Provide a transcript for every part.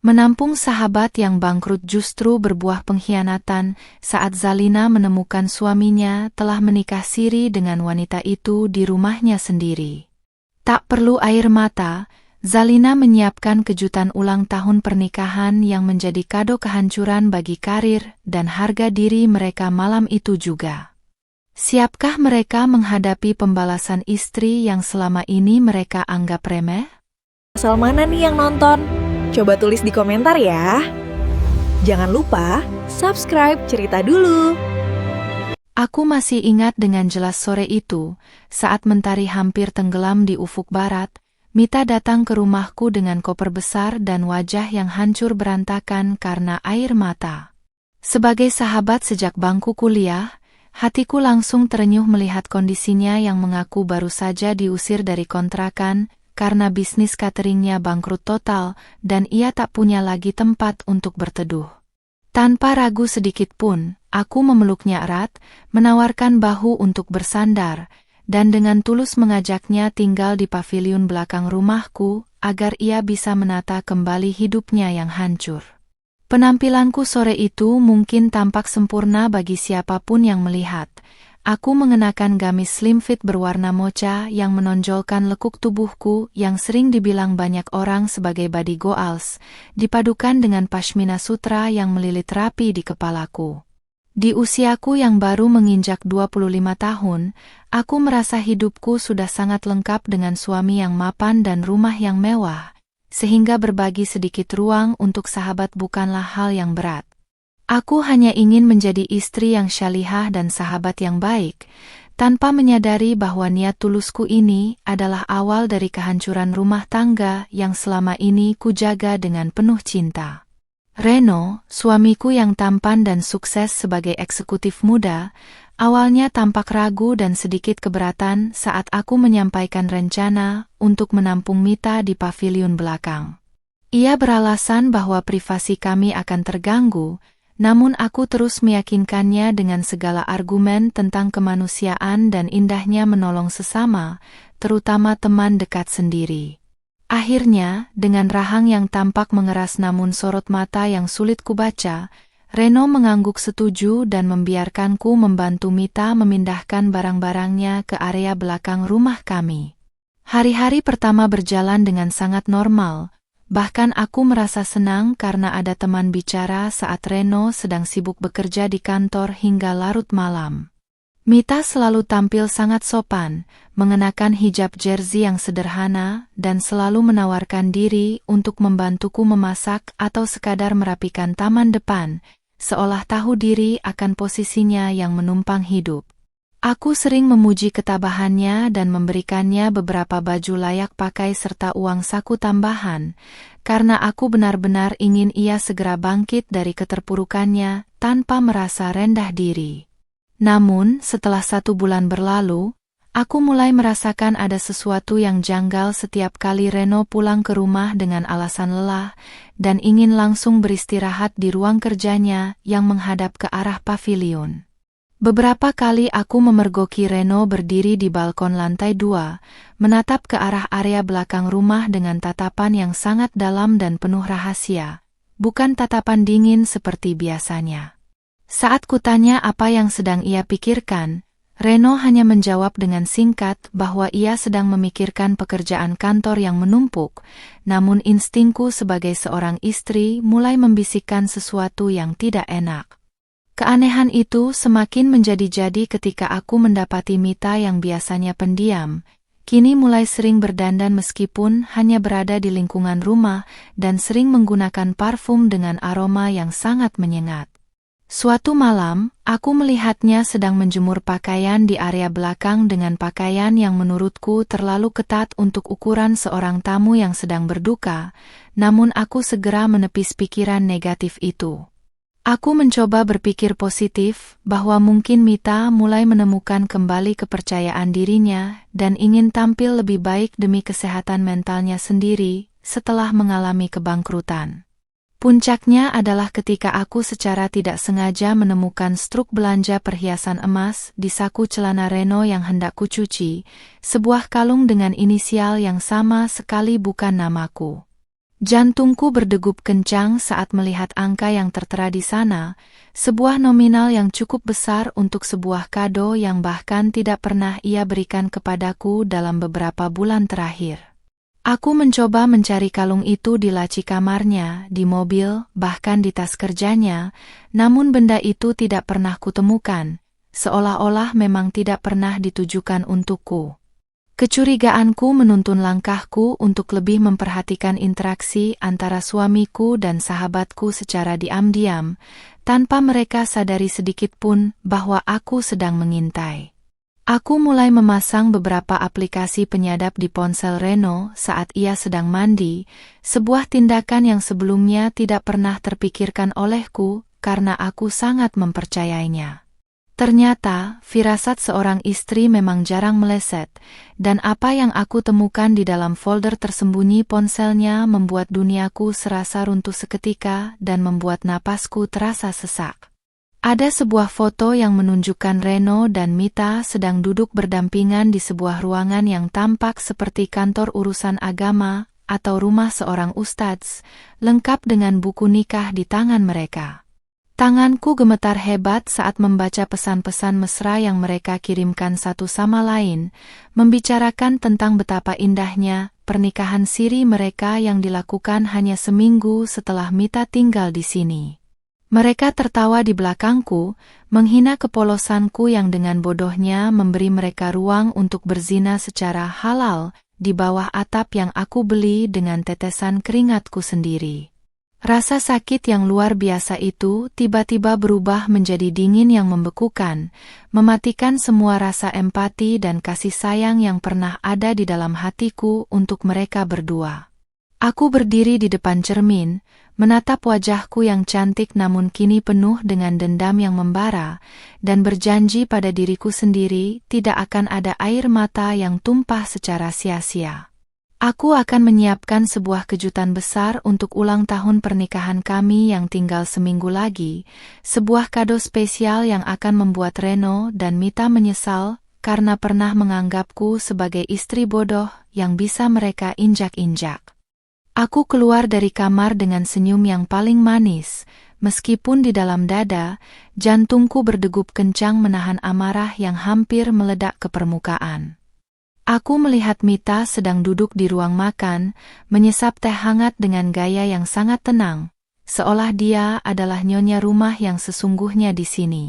Menampung sahabat yang bangkrut justru berbuah pengkhianatan saat Zalina menemukan suaminya telah menikah siri dengan wanita itu di rumahnya sendiri. Tak perlu air mata, Zalina menyiapkan kejutan ulang tahun pernikahan yang menjadi kado kehancuran bagi karir dan harga diri mereka malam itu juga. Siapkah mereka menghadapi pembalasan istri yang selama ini mereka anggap remeh? Asal mana nih yang nonton? Coba tulis di komentar ya. Jangan lupa subscribe Cerita Dulu. Aku masih ingat dengan jelas sore itu, saat mentari hampir tenggelam di ufuk barat, Mita datang ke rumahku dengan koper besar dan wajah yang hancur berantakan karena air mata. Sebagai sahabat sejak bangku kuliah, hatiku langsung terenyuh melihat kondisinya yang mengaku baru saja diusir dari kontrakan, karena bisnis cateringnya bangkrut total dan ia tak punya lagi tempat untuk berteduh. Tanpa ragu sedikit pun, aku memeluknya erat, menawarkan bahu untuk bersandar, dan dengan tulus mengajaknya tinggal di paviliun belakang rumahku, agar ia bisa menata kembali hidupnya yang hancur. Penampilanku sore itu mungkin tampak sempurna bagi siapapun yang melihat. Aku mengenakan gamis slim fit berwarna mocha yang menonjolkan lekuk tubuhku yang sering dibilang banyak orang sebagai body goals, dipadukan dengan pashmina sutra yang melilit rapi di kepalaku. Di usiaku yang baru menginjak 25 tahun, aku merasa hidupku sudah sangat lengkap dengan suami yang mapan dan rumah yang mewah, sehingga berbagi sedikit ruang untuk sahabat bukanlah hal yang berat. Aku hanya ingin menjadi istri yang syalihah dan sahabat yang baik, tanpa menyadari bahwa niat tulusku ini adalah awal dari kehancuran rumah tangga yang selama ini kujaga dengan penuh cinta. Reno, suamiku yang tampan dan sukses sebagai eksekutif muda, awalnya tampak ragu dan sedikit keberatan saat aku menyampaikan rencana untuk menampung Mita di paviliun belakang. Ia beralasan bahwa privasi kami akan terganggu, namun aku terus meyakinkannya dengan segala argumen tentang kemanusiaan dan indahnya menolong sesama, terutama teman dekat sendiri. Akhirnya, dengan rahang yang tampak mengeras namun sorot mata yang sulit kubaca, Reno mengangguk setuju dan membiarkanku membantu Mita memindahkan barang-barangnya ke area belakang rumah kami. Hari-hari pertama berjalan dengan sangat normal. Bahkan aku merasa senang karena ada teman bicara saat Reno sedang sibuk bekerja di kantor hingga larut malam. Mita selalu tampil sangat sopan, mengenakan hijab jersey yang sederhana dan selalu menawarkan diri untuk membantuku memasak atau sekadar merapikan taman depan, seolah tahu diri akan posisinya yang menumpang hidup. Aku sering memuji ketabahannya dan memberikannya beberapa baju layak pakai serta uang saku tambahan, karena aku benar-benar ingin ia segera bangkit dari keterpurukannya tanpa merasa rendah diri. Namun, setelah 1 bulan berlalu, aku mulai merasakan ada sesuatu yang janggal setiap kali Reno pulang ke rumah dengan alasan lelah dan ingin langsung beristirahat di ruang kerjanya yang menghadap ke arah paviliun. Beberapa kali aku memergoki Reno berdiri di balkon lantai 2, menatap ke arah area belakang rumah dengan tatapan yang sangat dalam dan penuh rahasia, bukan tatapan dingin seperti biasanya. Saat kutanya apa yang sedang ia pikirkan, Reno hanya menjawab dengan singkat bahwa ia sedang memikirkan pekerjaan kantor yang menumpuk, namun instingku sebagai seorang istri mulai membisikkan sesuatu yang tidak enak. Keanehan itu semakin menjadi-jadi ketika aku mendapati Mita yang biasanya pendiam, kini mulai sering berdandan meskipun hanya berada di lingkungan rumah dan sering menggunakan parfum dengan aroma yang sangat menyengat. Suatu malam, aku melihatnya sedang menjemur pakaian di area belakang dengan pakaian yang menurutku terlalu ketat untuk ukuran seorang tamu yang sedang berduka, namun aku segera menepis pikiran negatif itu. Aku mencoba berpikir positif bahwa mungkin Mita mulai menemukan kembali kepercayaan dirinya dan ingin tampil lebih baik demi kesehatan mentalnya sendiri setelah mengalami kebangkrutan. Puncaknya adalah ketika aku secara tidak sengaja menemukan struk belanja perhiasan emas di saku celana Reno yang hendak kucuci, sebuah kalung dengan inisial yang sama sekali bukan namaku. Jantungku berdegup kencang saat melihat angka yang tertera di sana, sebuah nominal yang cukup besar untuk sebuah kado yang bahkan tidak pernah ia berikan kepadaku dalam beberapa bulan terakhir. Aku mencoba mencari kalung itu di laci kamarnya, di mobil, bahkan di tas kerjanya, namun benda itu tidak pernah kutemukan, seolah-olah memang tidak pernah ditujukan untukku. Kecurigaanku menuntun langkahku untuk lebih memperhatikan interaksi antara suamiku dan sahabatku secara diam-diam, tanpa mereka sadari sedikit pun bahwa aku sedang mengintai. Aku mulai memasang beberapa aplikasi penyadap di ponsel Reno saat ia sedang mandi, sebuah tindakan yang sebelumnya tidak pernah terpikirkan olehku karena aku sangat mempercayainya. Ternyata, firasat seorang istri memang jarang meleset, dan apa yang aku temukan di dalam folder tersembunyi ponselnya membuat duniaku serasa runtuh seketika dan membuat napasku terasa sesak. Ada sebuah foto yang menunjukkan Reno dan Mita sedang duduk berdampingan di sebuah ruangan yang tampak seperti kantor urusan agama atau rumah seorang ustadz, lengkap dengan buku nikah di tangan mereka. Tanganku gemetar hebat saat membaca pesan-pesan mesra yang mereka kirimkan satu sama lain, membicarakan tentang betapa indahnya pernikahan siri mereka yang dilakukan hanya seminggu setelah Mita tinggal di sini. Mereka tertawa di belakangku, menghina kepolosanku yang dengan bodohnya memberi mereka ruang untuk berzina secara halal di bawah atap yang aku beli dengan tetesan keringatku sendiri. Rasa sakit yang luar biasa itu tiba-tiba berubah menjadi dingin yang membekukan, mematikan semua rasa empati dan kasih sayang yang pernah ada di dalam hatiku untuk mereka berdua. Aku berdiri di depan cermin, menatap wajahku yang cantik namun kini penuh dengan dendam yang membara, dan berjanji pada diriku sendiri tidak akan ada air mata yang tumpah secara sia-sia. Aku akan menyiapkan sebuah kejutan besar untuk ulang tahun pernikahan kami yang tinggal seminggu lagi, sebuah kado spesial yang akan membuat Reno dan Mita menyesal karena pernah menganggapku sebagai istri bodoh yang bisa mereka injak-injak. Aku keluar dari kamar dengan senyum yang paling manis, meskipun di dalam dada, jantungku berdegup kencang menahan amarah yang hampir meledak ke permukaan. Aku melihat Mita sedang duduk di ruang makan, menyesap teh hangat dengan gaya yang sangat tenang, seolah dia adalah nyonya rumah yang sesungguhnya di sini.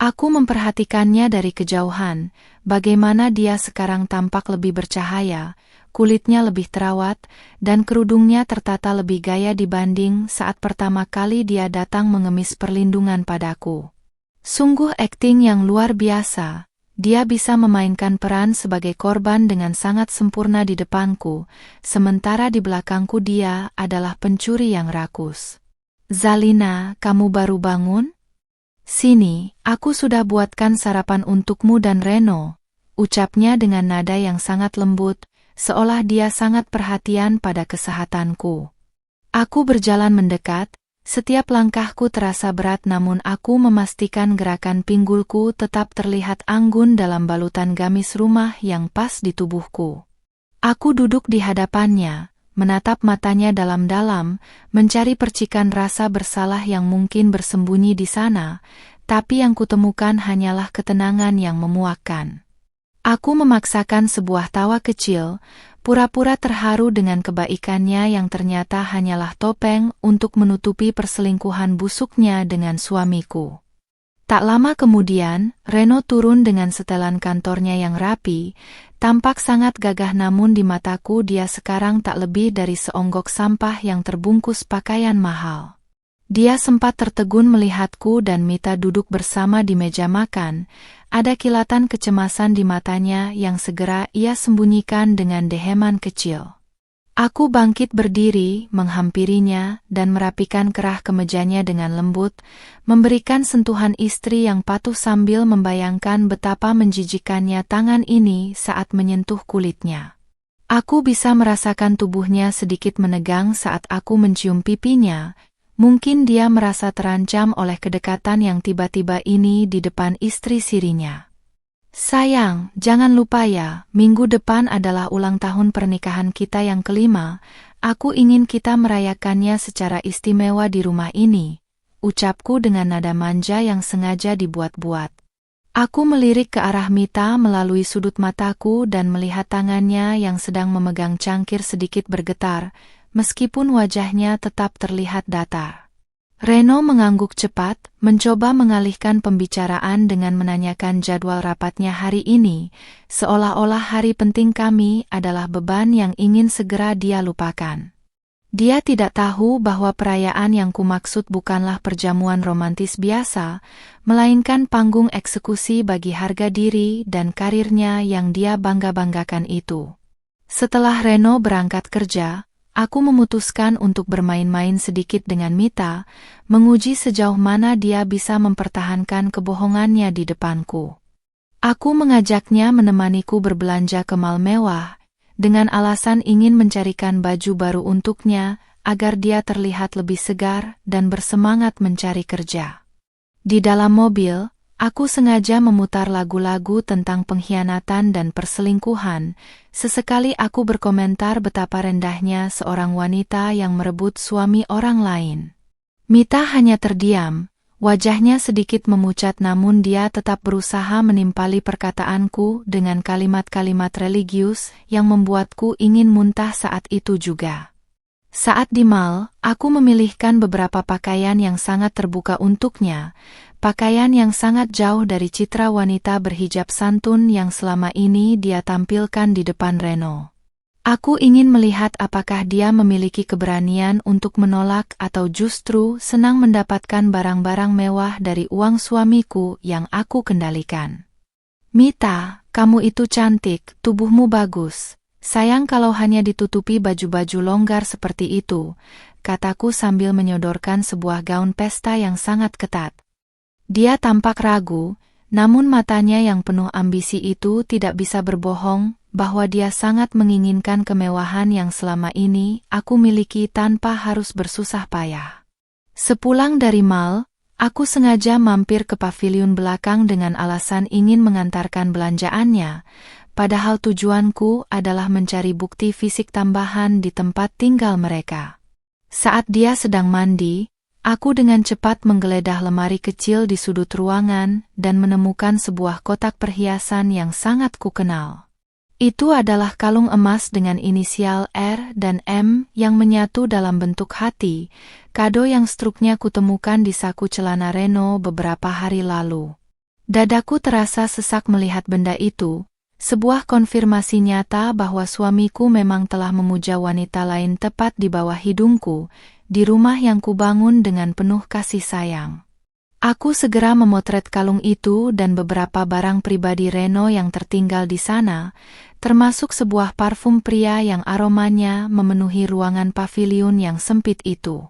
Aku memperhatikannya dari kejauhan, bagaimana dia sekarang tampak lebih bercahaya, kulitnya lebih terawat, dan kerudungnya tertata lebih gaya dibanding saat pertama kali dia datang mengemis perlindungan padaku. Sungguh akting yang luar biasa. Dia bisa memainkan peran sebagai korban dengan sangat sempurna di depanku, sementara di belakangku dia adalah pencuri yang rakus. Zalina, kamu baru bangun? Sini, aku sudah buatkan sarapan untukmu dan Reno, ucapnya dengan nada yang sangat lembut, seolah dia sangat perhatian pada kesehatanku. Aku berjalan mendekat. Setiap langkahku terasa berat namun aku memastikan gerakan pinggulku tetap terlihat anggun dalam balutan gamis rumah yang pas di tubuhku. Aku duduk di hadapannya, menatap matanya dalam-dalam, mencari percikan rasa bersalah yang mungkin bersembunyi di sana, tapi yang kutemukan hanyalah ketenangan yang memuakkan. Aku memaksakan sebuah tawa kecil, pura-pura terharu dengan kebaikannya yang ternyata hanyalah topeng untuk menutupi perselingkuhan busuknya dengan suamiku. Tak lama kemudian, Reno turun dengan setelan kantornya yang rapi, tampak sangat gagah namun di mataku dia sekarang tak lebih dari seonggok sampah yang terbungkus pakaian mahal. Dia sempat tertegun melihatku dan Mita duduk bersama di meja makan. Ada kilatan kecemasan di matanya yang segera ia sembunyikan dengan deheman kecil. Aku bangkit berdiri, menghampirinya, dan merapikan kerah kemejanya dengan lembut, memberikan sentuhan istri yang patuh sambil membayangkan betapa menjijikannya tangan ini saat menyentuh kulitnya. Aku bisa merasakan tubuhnya sedikit menegang saat aku mencium pipinya. Mungkin dia merasa terancam oleh kedekatan yang tiba-tiba ini di depan istri sirinya. Sayang, jangan lupa ya, minggu depan adalah ulang tahun pernikahan kita yang kelima. Aku ingin kita merayakannya secara istimewa di rumah ini, ucapku dengan nada manja yang sengaja dibuat-buat. Aku melirik ke arah Mita melalui sudut mataku dan melihat tangannya yang sedang memegang cangkir sedikit bergetar, meskipun wajahnya tetap terlihat datar. Reno mengangguk cepat, mencoba mengalihkan pembicaraan dengan menanyakan jadwal rapatnya hari ini, seolah-olah hari penting kami adalah beban yang ingin segera dia lupakan. Dia tidak tahu bahwa perayaan yang kumaksud bukanlah perjamuan romantis biasa, melainkan panggung eksekusi bagi harga diri dan karirnya yang dia bangga-banggakan itu. Setelah Reno berangkat kerja, aku memutuskan untuk bermain-main sedikit dengan Mita, menguji sejauh mana dia bisa mempertahankan kebohongannya di depanku. Aku mengajaknya menemaniku berbelanja ke mall mewah, dengan alasan ingin mencarikan baju baru untuknya, agar dia terlihat lebih segar dan bersemangat mencari kerja. Di dalam mobil, aku sengaja memutar lagu-lagu tentang pengkhianatan dan perselingkuhan. Sesekali aku berkomentar betapa rendahnya seorang wanita yang merebut suami orang lain. Mita hanya terdiam, wajahnya sedikit memucat namun dia tetap berusaha menimpali perkataanku dengan kalimat-kalimat religius yang membuatku ingin muntah saat itu juga. Saat di mall, aku memilihkan beberapa pakaian yang sangat terbuka untuknya, pakaian yang sangat jauh dari citra wanita berhijab santun yang selama ini dia tampilkan di depan Reno. Aku ingin melihat apakah dia memiliki keberanian untuk menolak atau justru senang mendapatkan barang-barang mewah dari uang suamiku yang aku kendalikan. Mita, kamu itu cantik, tubuhmu bagus. Sayang kalau hanya ditutupi baju-baju longgar seperti itu, kataku sambil menyodorkan sebuah gaun pesta yang sangat ketat. Dia tampak ragu, namun matanya yang penuh ambisi itu tidak bisa berbohong bahwa dia sangat menginginkan kemewahan yang selama ini aku miliki tanpa harus bersusah payah. Sepulang dari mall, aku sengaja mampir ke paviliun belakang dengan alasan ingin mengantarkan belanjaannya, padahal tujuanku adalah mencari bukti fisik tambahan di tempat tinggal mereka. Saat dia sedang mandi, aku dengan cepat menggeledah lemari kecil di sudut ruangan dan menemukan sebuah kotak perhiasan yang sangat kukenal. Itu adalah kalung emas dengan inisial R dan M yang menyatu dalam bentuk hati, kado yang struknya kutemukan di saku celana Reno beberapa hari lalu. Dadaku terasa sesak melihat benda itu, sebuah konfirmasi nyata bahwa suamiku memang telah memuja wanita lain tepat di bawah hidungku, di rumah yang kubangun dengan penuh kasih sayang. Aku segera memotret kalung itu dan beberapa barang pribadi Reno yang tertinggal di sana, termasuk sebuah parfum pria yang aromanya memenuhi ruangan paviliun yang sempit itu.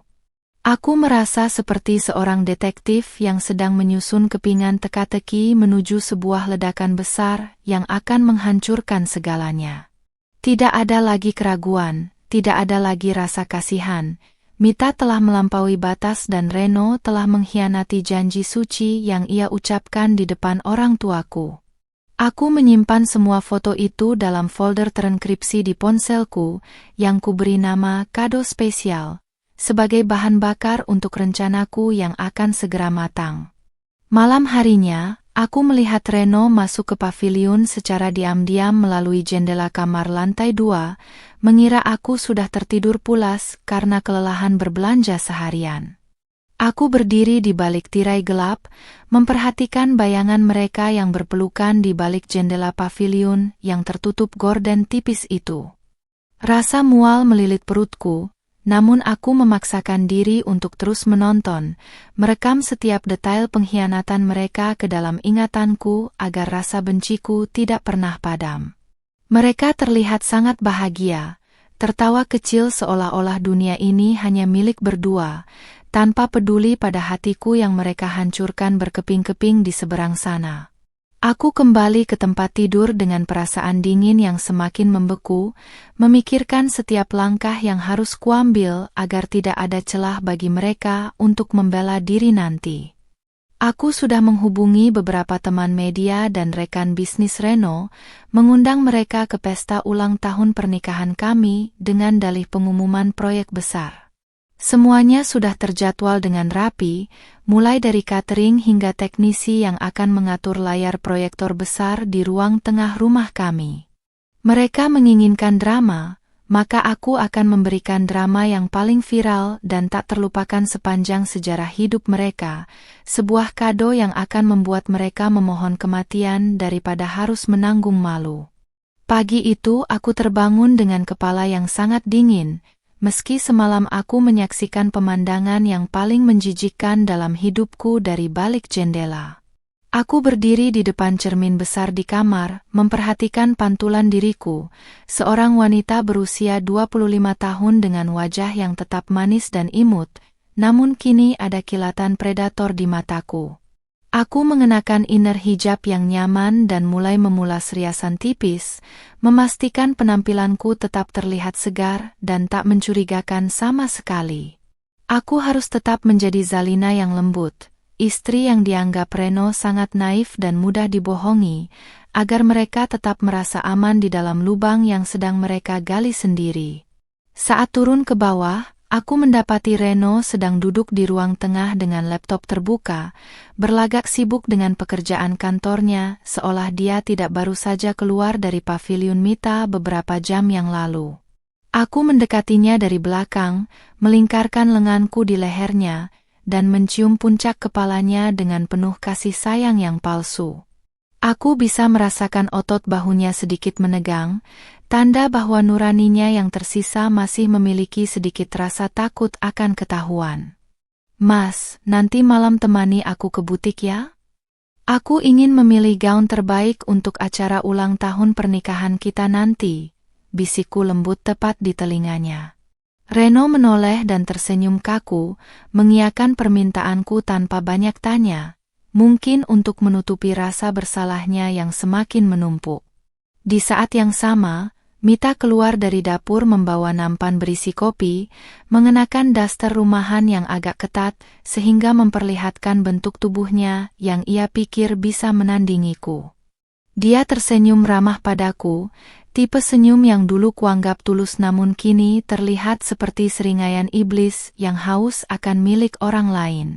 Aku merasa seperti seorang detektif yang sedang menyusun kepingan teka-teki menuju sebuah ledakan besar yang akan menghancurkan segalanya. Tidak ada lagi keraguan, tidak ada lagi rasa kasihan. Mita telah melampaui batas dan Reno telah mengkhianati janji suci yang ia ucapkan di depan orang tuaku. Aku menyimpan semua foto itu dalam folder terenkripsi di ponselku yang kuberi nama kado spesial, sebagai bahan bakar untuk rencanaku yang akan segera matang. Malam harinya, aku melihat Reno masuk ke paviliun secara diam-diam melalui jendela kamar lantai 2, mengira aku sudah tertidur pulas karena kelelahan berbelanja seharian. Aku berdiri di balik tirai gelap, memperhatikan bayangan mereka yang berpelukan di balik jendela paviliun yang tertutup gorden tipis itu. Rasa mual melilit perutku, namun aku memaksakan diri untuk terus menonton, merekam setiap detail pengkhianatan mereka ke dalam ingatanku agar rasa benciku tidak pernah padam. Mereka terlihat sangat bahagia, tertawa kecil seolah-olah dunia ini hanya milik berdua, tanpa peduli pada hatiku yang mereka hancurkan berkeping-keping di seberang sana. Aku kembali ke tempat tidur dengan perasaan dingin yang semakin membeku, memikirkan setiap langkah yang harus kuambil agar tidak ada celah bagi mereka untuk membela diri nanti. Aku sudah menghubungi beberapa teman media dan rekan bisnis Reno, mengundang mereka ke pesta ulang tahun pernikahan kami dengan dalih pengumuman proyek besar. Semuanya sudah terjadwal dengan rapi, mulai dari catering hingga teknisi yang akan mengatur layar proyektor besar di ruang tengah rumah kami. Mereka menginginkan drama, maka aku akan memberikan drama yang paling viral dan tak terlupakan sepanjang sejarah hidup mereka, sebuah kado yang akan membuat mereka memohon kematian daripada harus menanggung malu. Pagi itu aku terbangun dengan kepala yang sangat dingin, meski semalam aku menyaksikan pemandangan yang paling menjijikkan dalam hidupku dari balik jendela. Aku berdiri di depan cermin besar di kamar, memperhatikan pantulan diriku, seorang wanita berusia 25 tahun dengan wajah yang tetap manis dan imut, namun kini ada kilatan predator di mataku. Aku mengenakan inner hijab yang nyaman dan mulai memulas riasan tipis, memastikan penampilanku tetap terlihat segar dan tak mencurigakan sama sekali. Aku harus tetap menjadi Zalina yang lembut, istri yang dianggap Reno sangat naif dan mudah dibohongi, agar mereka tetap merasa aman di dalam lubang yang sedang mereka gali sendiri. Saat turun ke bawah, aku mendapati Reno sedang duduk di ruang tengah dengan laptop terbuka, berlagak sibuk dengan pekerjaan kantornya, seolah dia tidak baru saja keluar dari paviliun Mita beberapa jam yang lalu. Aku mendekatinya dari belakang, melingkarkan lenganku di lehernya, dan mencium puncak kepalanya dengan penuh kasih sayang yang palsu. Aku bisa merasakan otot bahunya sedikit menegang, tanda bahwa nuraninya yang tersisa masih memiliki sedikit rasa takut akan ketahuan. "Mas, nanti malam temani aku ke butik ya? Aku ingin memilih gaun terbaik untuk acara ulang tahun pernikahan kita nanti," bisikku lembut tepat di telinganya. Reno menoleh dan tersenyum kaku, mengiyakan permintaanku tanpa banyak tanya, mungkin untuk menutupi rasa bersalahnya yang semakin menumpuk. Di saat yang sama, Mita keluar dari dapur membawa nampan berisi kopi, mengenakan daster rumahan yang agak ketat sehingga memperlihatkan bentuk tubuhnya yang ia pikir bisa menandingiku. Dia tersenyum ramah padaku, tipe senyum yang dulu kuanggap tulus namun kini terlihat seperti seringaian iblis yang haus akan milik orang lain.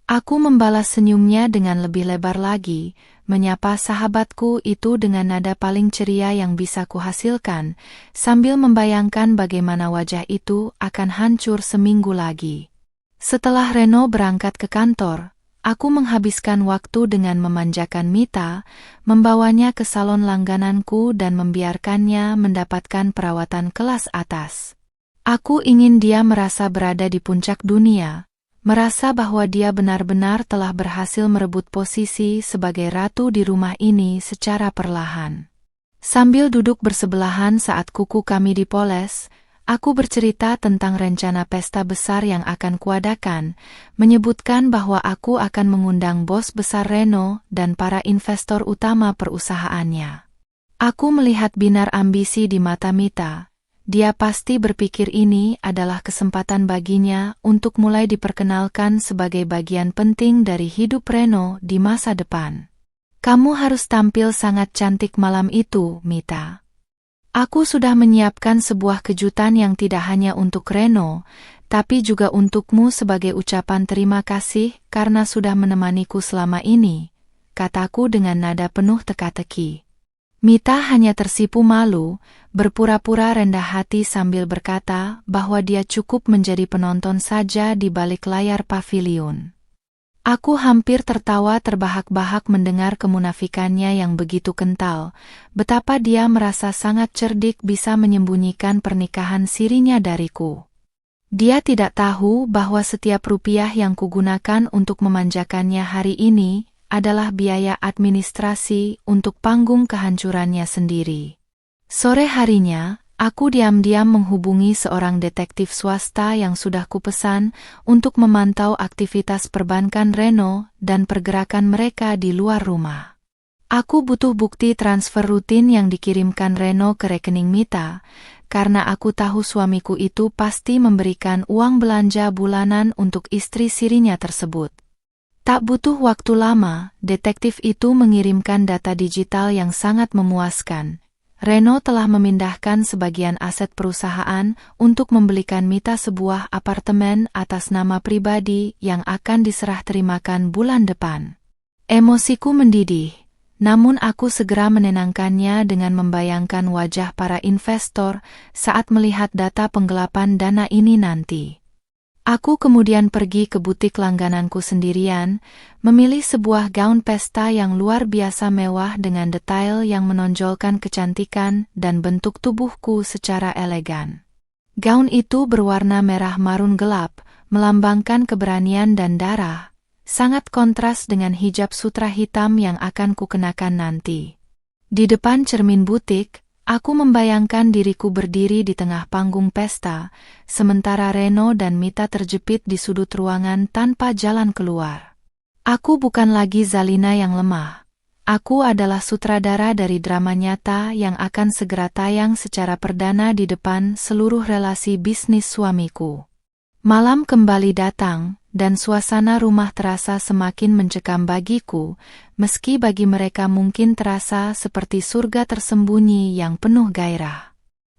Aku membalas senyumnya dengan lebih lebar lagi, menyapa sahabatku itu dengan nada paling ceria yang bisa kuhasilkan, sambil membayangkan bagaimana wajah itu akan hancur seminggu lagi. Setelah Reno berangkat ke kantor, aku menghabiskan waktu dengan memanjakan Mita, membawanya ke salon langgananku dan membiarkannya mendapatkan perawatan kelas atas. Aku ingin dia merasa berada di puncak dunia, merasa bahwa dia benar-benar telah berhasil merebut posisi sebagai ratu di rumah ini secara perlahan. Sambil duduk bersebelahan saat kuku kami dipoles, aku bercerita tentang rencana pesta besar yang akan kuadakan, menyebutkan bahwa aku akan mengundang bos besar Reno dan para investor utama perusahaannya. Aku melihat binar ambisi di mata Mita. Dia pasti berpikir ini adalah kesempatan baginya untuk mulai diperkenalkan sebagai bagian penting dari hidup Reno di masa depan. "Kamu harus tampil sangat cantik malam itu, Mita. Aku sudah menyiapkan sebuah kejutan yang tidak hanya untuk Reno, tapi juga untukmu sebagai ucapan terima kasih karena sudah menemaniku selama ini," kataku dengan nada penuh teka-teki. Mita hanya tersipu malu, berpura-pura rendah hati sambil berkata bahwa dia cukup menjadi penonton saja di balik layar paviliun. Aku hampir tertawa terbahak-bahak mendengar kemunafikannya yang begitu kental, betapa dia merasa sangat cerdik bisa menyembunyikan pernikahan sirinya dariku. Dia tidak tahu bahwa setiap rupiah yang kugunakan untuk memanjakannya hari ini adalah biaya administrasi untuk panggung kehancurannya sendiri. Sore harinya, aku diam-diam menghubungi seorang detektif swasta yang sudah kupesan untuk memantau aktivitas perbankan Reno dan pergerakan mereka di luar rumah. Aku butuh bukti transfer rutin yang dikirimkan Reno ke rekening Mita, karena aku tahu suamiku itu pasti memberikan uang belanja bulanan untuk istri sirinya tersebut. Tak butuh waktu lama, detektif itu mengirimkan data digital yang sangat memuaskan. Reno telah memindahkan sebagian aset perusahaan untuk membelikan Mita sebuah apartemen atas nama pribadi yang akan diserah terimakan bulan depan. Emosiku mendidih, namun aku segera menenangkannya dengan membayangkan wajah para investor saat melihat data penggelapan dana ini nanti. Aku kemudian pergi ke butik langgananku sendirian, memilih sebuah gaun pesta yang luar biasa mewah dengan detail yang menonjolkan kecantikan dan bentuk tubuhku secara elegan. Gaun itu berwarna merah marun gelap, melambangkan keberanian dan darah, sangat kontras dengan hijab sutra hitam yang akan kukenakan nanti. Di depan cermin butik, aku membayangkan diriku berdiri di tengah panggung pesta, sementara Reno dan Mita terjepit di sudut ruangan tanpa jalan keluar. Aku bukan lagi Zalina yang lemah. Aku adalah sutradara dari drama nyata yang akan segera tayang secara perdana di depan seluruh relasi bisnis suamiku. Malam kembali datang, dan suasana rumah terasa semakin mencekam bagiku, meski bagi mereka mungkin terasa seperti surga tersembunyi yang penuh gairah.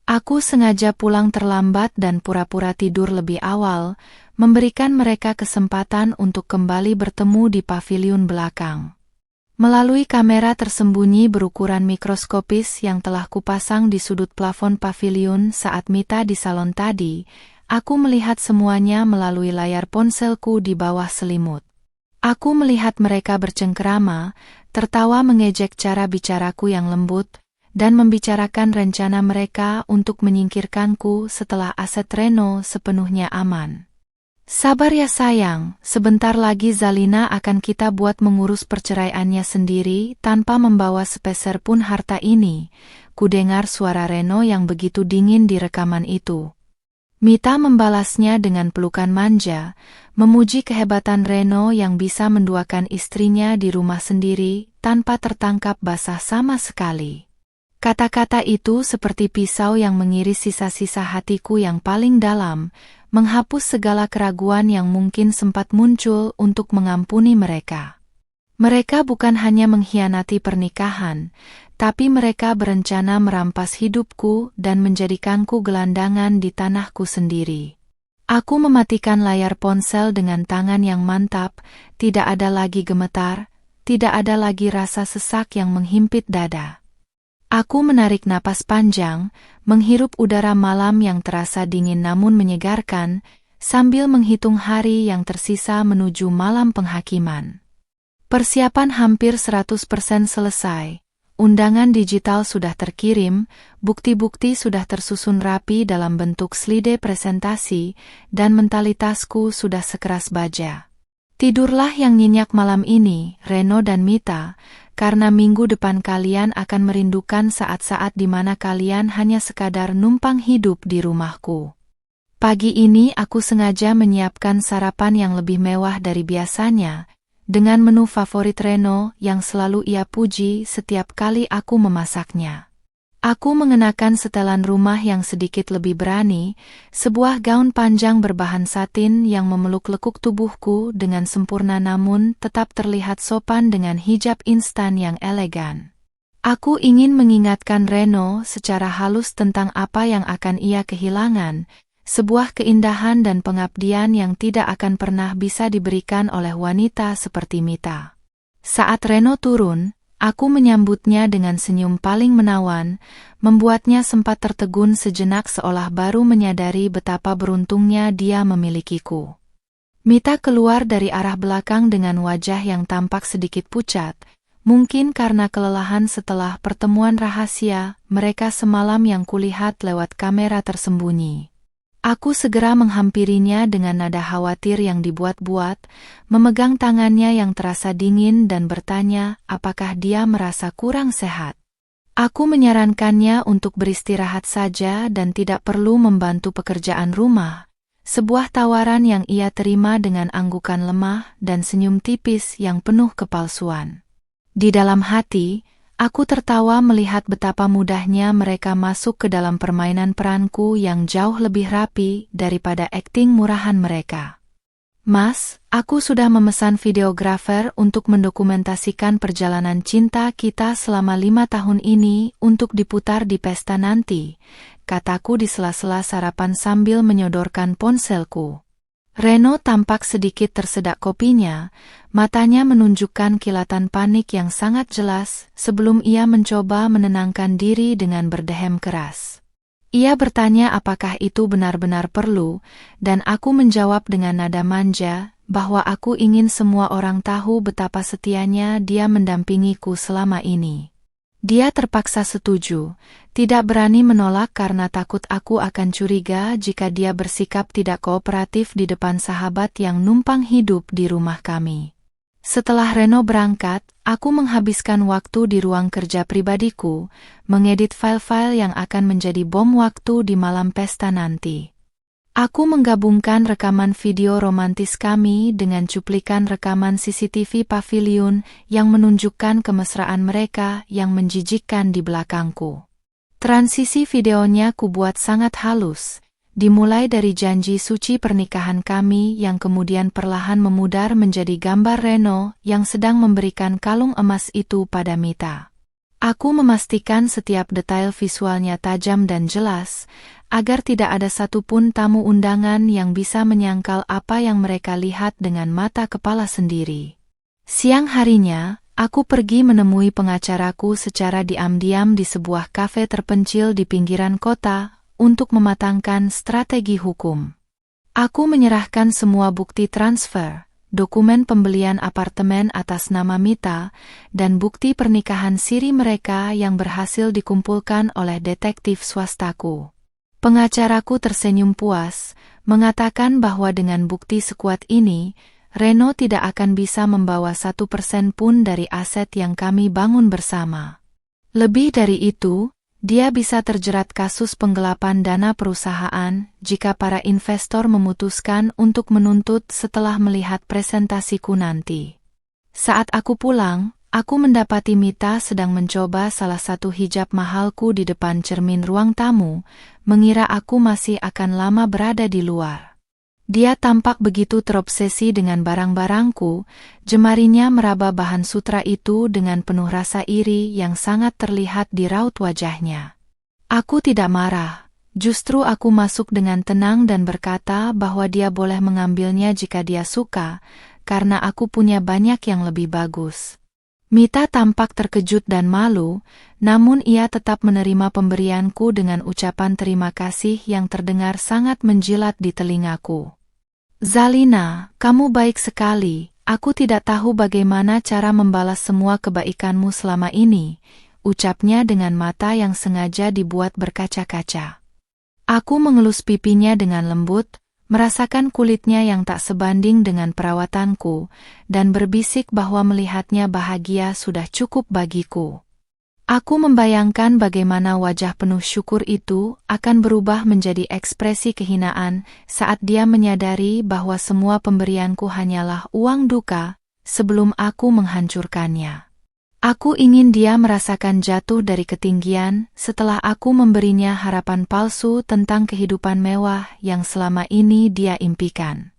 Aku sengaja pulang terlambat dan pura-pura tidur lebih awal, memberikan mereka kesempatan untuk kembali bertemu di paviliun belakang. Melalui kamera tersembunyi berukuran mikroskopis yang telah kupasang di sudut plafon paviliun saat Mita di salon tadi, aku melihat semuanya melalui layar ponselku di bawah selimut. Aku melihat mereka bercengkerama, tertawa mengejek cara bicaraku yang lembut, dan membicarakan rencana mereka untuk menyingkirkanku setelah aset Reno sepenuhnya aman. Sabar ya sayang, sebentar lagi Zalina akan kita buat mengurus perceraiannya sendiri tanpa membawa sepeser pun harta ini. Kudengar suara Reno yang begitu dingin di rekaman itu. Mita membalasnya dengan pelukan manja, memuji kehebatan Reno yang bisa menduakan istrinya di rumah sendiri tanpa tertangkap basah sama sekali. Kata-kata itu seperti pisau yang mengiris sisa-sisa hatiku yang paling dalam, menghapus segala keraguan yang mungkin sempat muncul untuk mengampuni mereka. Mereka bukan hanya mengkhianati pernikahan, tapi mereka berencana merampas hidupku dan menjadikanku gelandangan di tanahku sendiri. Aku mematikan layar ponsel dengan tangan yang mantap, tidak ada lagi gemetar, tidak ada lagi rasa sesak yang menghimpit dada. Aku menarik napas panjang, menghirup udara malam yang terasa dingin namun menyegarkan, sambil menghitung hari yang tersisa menuju malam penghakiman. Persiapan hampir 100% selesai. Undangan digital sudah terkirim, bukti-bukti sudah tersusun rapi dalam bentuk slide presentasi, dan mentalitasku sudah sekeras baja. Tidurlah yang nyenyak malam ini, Reno dan Mita, karena minggu depan kalian akan merindukan saat-saat di mana kalian hanya sekadar numpang hidup di rumahku. Pagi ini aku sengaja menyiapkan sarapan yang lebih mewah dari biasanya, dengan menu favorit Reno yang selalu ia puji setiap kali aku memasaknya. Aku mengenakan setelan rumah yang sedikit lebih berani, sebuah gaun panjang berbahan satin yang memeluk lekuk tubuhku dengan sempurna namun tetap terlihat sopan dengan hijab instan yang elegan. Aku ingin mengingatkan Reno secara halus tentang apa yang akan ia kehilangan, sebuah keindahan dan pengabdian yang tidak akan pernah bisa diberikan oleh wanita seperti Mita. Saat Reno turun, aku menyambutnya dengan senyum paling menawan, membuatnya sempat tertegun sejenak seolah baru menyadari betapa beruntungnya dia memilikiku. Mita keluar dari arah belakang dengan wajah yang tampak sedikit pucat, mungkin karena kelelahan setelah pertemuan rahasia mereka semalam yang kulihat lewat kamera tersembunyi. Aku segera menghampirinya dengan nada khawatir yang dibuat-buat, memegang tangannya yang terasa dingin dan bertanya apakah dia merasa kurang sehat. Aku menyarankannya untuk beristirahat saja dan tidak perlu membantu pekerjaan rumah, sebuah tawaran yang ia terima dengan anggukan lemah dan senyum tipis yang penuh kepalsuan. Di dalam hati, aku tertawa melihat betapa mudahnya mereka masuk ke dalam permainan peranku yang jauh lebih rapi daripada akting murahan mereka. Mas, aku sudah memesan videografer untuk mendokumentasikan perjalanan cinta kita selama 5 tahun ini untuk diputar di pesta nanti, kataku di sela-sela sarapan sambil menyodorkan ponselku. Reno tampak sedikit tersedak kopinya, matanya menunjukkan kilatan panik yang sangat jelas sebelum ia mencoba menenangkan diri dengan berdehem keras. Ia bertanya apakah itu benar-benar perlu, dan aku menjawab dengan nada manja, bahwa aku ingin semua orang tahu betapa setianya dia mendampingiku selama ini. Dia terpaksa setuju, tidak berani menolak karena takut aku akan curiga jika dia bersikap tidak kooperatif di depan sahabat yang numpang hidup di rumah kami. Setelah Reno berangkat, aku menghabiskan waktu di ruang kerja pribadiku, mengedit file-file yang akan menjadi bom waktu di malam pesta nanti. Aku menggabungkan rekaman video romantis kami dengan cuplikan rekaman CCTV pavilion yang menunjukkan kemesraan mereka yang menjijikkan di belakangku. Transisi videonya kubuat sangat halus, dimulai dari janji suci pernikahan kami yang kemudian perlahan memudar menjadi gambar Reno yang sedang memberikan kalung emas itu pada Mita. Aku memastikan setiap detail visualnya tajam dan jelas, agar tidak ada satupun tamu undangan yang bisa menyangkal apa yang mereka lihat dengan mata kepala sendiri. Siang harinya, aku pergi menemui pengacaraku secara diam-diam di sebuah kafe terpencil di pinggiran kota untuk mematangkan strategi hukum. Aku menyerahkan semua bukti transfer, dokumen pembelian apartemen atas nama Mita, dan bukti pernikahan siri mereka yang berhasil dikumpulkan oleh detektif swastaku. Pengacaraku tersenyum puas, mengatakan bahwa dengan bukti sekuat ini, Reno tidak akan bisa membawa 1% pun dari aset yang kami bangun bersama. Lebih dari itu, dia bisa terjerat kasus penggelapan dana perusahaan jika para investor memutuskan untuk menuntut setelah melihat presentasiku nanti. Saat aku pulang, aku mendapati Mita sedang mencoba salah satu hijab mahalku di depan cermin ruang tamu, mengira aku masih akan lama berada di luar. Dia tampak begitu terobsesi dengan barang-barangku, jemarinya meraba bahan sutra itu dengan penuh rasa iri yang sangat terlihat di raut wajahnya. Aku tidak marah, justru aku masuk dengan tenang dan berkata bahwa dia boleh mengambilnya jika dia suka, karena aku punya banyak yang lebih bagus. Mita tampak terkejut dan malu, namun ia tetap menerima pemberianku dengan ucapan terima kasih yang terdengar sangat menjilat di telingaku. Zalina, kamu baik sekali, aku tidak tahu bagaimana cara membalas semua kebaikanmu selama ini, ucapnya dengan mata yang sengaja dibuat berkaca-kaca. Aku mengelus pipinya dengan lembut, merasakan kulitnya yang tak sebanding dengan perawatanku, dan berbisik bahwa melihatnya bahagia sudah cukup bagiku. Aku membayangkan bagaimana wajah penuh syukur itu akan berubah menjadi ekspresi kehinaan saat dia menyadari bahwa semua pemberianku hanyalah uang duka sebelum aku menghancurkannya. Aku ingin dia merasakan jatuh dari ketinggian setelah aku memberinya harapan palsu tentang kehidupan mewah yang selama ini dia impikan.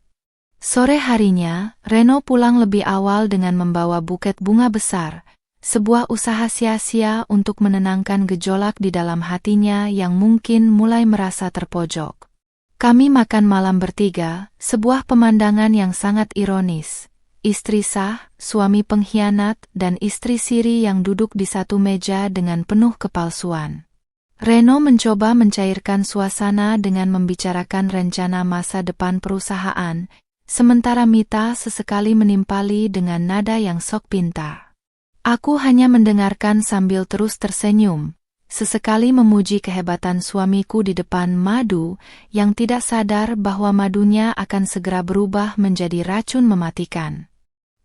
Sore harinya, Reno pulang lebih awal dengan membawa buket bunga besar, sebuah usaha sia-sia untuk menenangkan gejolak di dalam hatinya yang mungkin mulai merasa terpojok. Kami makan malam bertiga, sebuah pemandangan yang sangat ironis. Istri sah, suami pengkhianat, dan istri siri yang duduk di satu meja dengan penuh kepalsuan. Reno mencoba mencairkan suasana dengan membicarakan rencana masa depan perusahaan, sementara Mita sesekali menimpali dengan nada yang sok pintar. Aku hanya mendengarkan sambil terus tersenyum, sesekali memuji kehebatan suamiku di depan madu yang tidak sadar bahwa madunya akan segera berubah menjadi racun mematikan.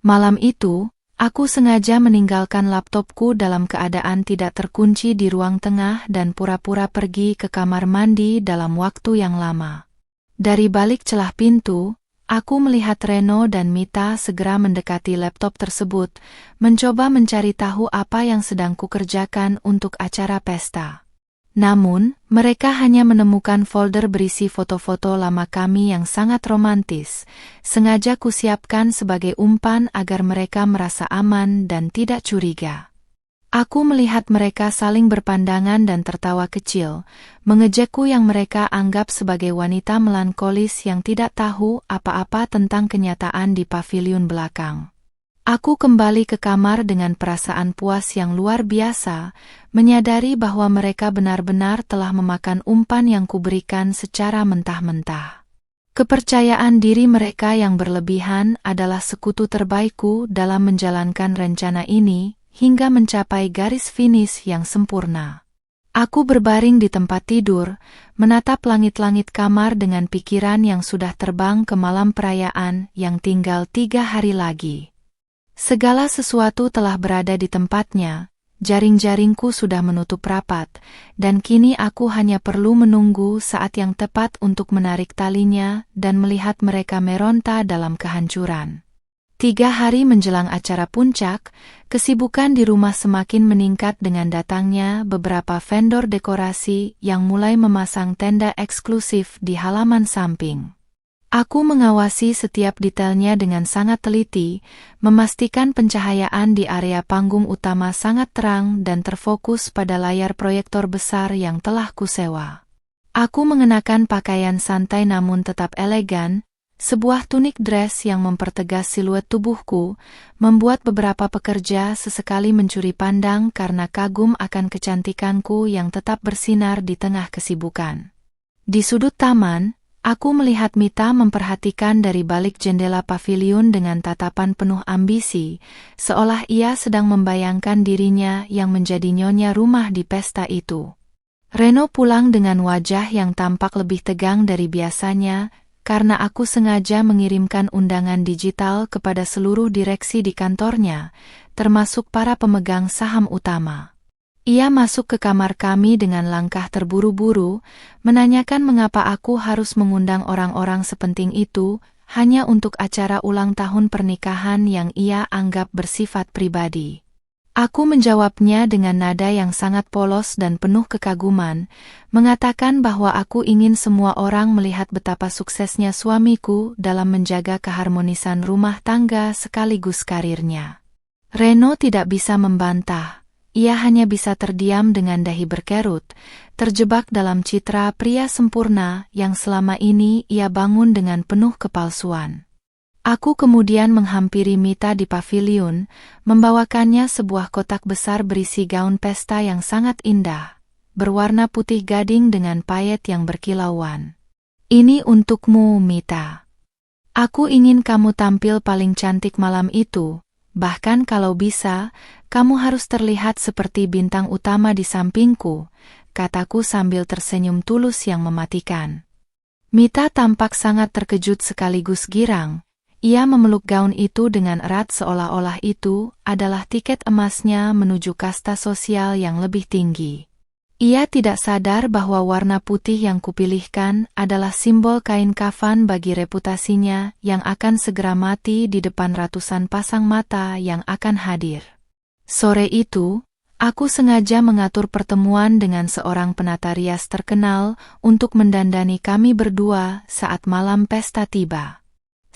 Malam itu, aku sengaja meninggalkan laptopku dalam keadaan tidak terkunci di ruang tengah dan pura-pura pergi ke kamar mandi dalam waktu yang lama. Dari balik celah pintu, aku melihat Reno dan Mita segera mendekati laptop tersebut, mencoba mencari tahu apa yang sedang kukerjakan untuk acara pesta. Namun, mereka hanya menemukan folder berisi foto-foto lama kami yang sangat romantis, sengaja kusiapkan sebagai umpan agar mereka merasa aman dan tidak curiga. Aku melihat mereka saling berpandangan dan tertawa kecil, mengejekku yang mereka anggap sebagai wanita melankolis yang tidak tahu apa-apa tentang kenyataan di paviliun belakang. Aku kembali ke kamar dengan perasaan puas yang luar biasa, menyadari bahwa mereka benar-benar telah memakan umpan yang kuberikan secara mentah-mentah. Kepercayaan diri mereka yang berlebihan adalah sekutu terbaikku dalam menjalankan rencana ini, hingga mencapai garis finish yang sempurna. Aku berbaring di tempat tidur, menatap langit-langit kamar dengan pikiran yang sudah terbang ke malam perayaan yang tinggal 3 hari lagi. Segala sesuatu telah berada di tempatnya, jaring-jaringku sudah menutup rapat, dan kini aku hanya perlu menunggu saat yang tepat untuk menarik talinya dan melihat mereka meronta dalam kehancuran. 3 hari menjelang acara puncak, kesibukan di rumah semakin meningkat dengan datangnya beberapa vendor dekorasi yang mulai memasang tenda eksklusif di halaman samping. Aku mengawasi setiap detailnya dengan sangat teliti, memastikan pencahayaan di area panggung utama sangat terang dan terfokus pada layar proyektor besar yang telah kusewa. Aku mengenakan pakaian santai namun tetap elegan, sebuah tunik dress yang mempertegas siluet tubuhku, membuat beberapa pekerja sesekali mencuri pandang karena kagum akan kecantikanku yang tetap bersinar di tengah kesibukan. Di sudut taman, aku melihat Mita memperhatikan dari balik jendela paviliun dengan tatapan penuh ambisi, seolah ia sedang membayangkan dirinya yang menjadi nyonya rumah di pesta itu. Reno pulang dengan wajah yang tampak lebih tegang dari biasanya, karena aku sengaja mengirimkan undangan digital kepada seluruh direksi di kantornya, termasuk para pemegang saham utama. Ia masuk ke kamar kami dengan langkah terburu-buru, menanyakan mengapa aku harus mengundang orang-orang sepenting itu, hanya untuk acara ulang tahun pernikahan yang ia anggap bersifat pribadi. Aku menjawabnya dengan nada yang sangat polos dan penuh kekaguman, mengatakan bahwa aku ingin semua orang melihat betapa suksesnya suamiku dalam menjaga keharmonisan rumah tangga sekaligus karirnya. Reno tidak bisa membantah. Ia hanya bisa terdiam dengan dahi berkerut, terjebak dalam citra pria sempurna yang selama ini ia bangun dengan penuh kepalsuan. Aku kemudian menghampiri Mita di paviliun, membawakannya sebuah kotak besar berisi gaun pesta yang sangat indah, berwarna putih gading dengan payet yang berkilauan. Ini untukmu, Mita. Aku ingin kamu tampil paling cantik malam itu. Bahkan kalau bisa, kamu harus terlihat seperti bintang utama di sampingku, kataku sambil tersenyum tulus yang mematikan. Mita tampak sangat terkejut sekaligus girang. Ia memeluk gaun itu dengan erat seolah-olah itu adalah tiket emasnya menuju kasta sosial yang lebih tinggi. Ia tidak sadar bahwa warna putih yang kupilihkan adalah simbol kain kafan bagi reputasinya yang akan segera mati di depan ratusan pasang mata yang akan hadir. Sore itu, aku sengaja mengatur pertemuan dengan seorang penata rias terkenal untuk mendandani kami berdua saat malam pesta tiba.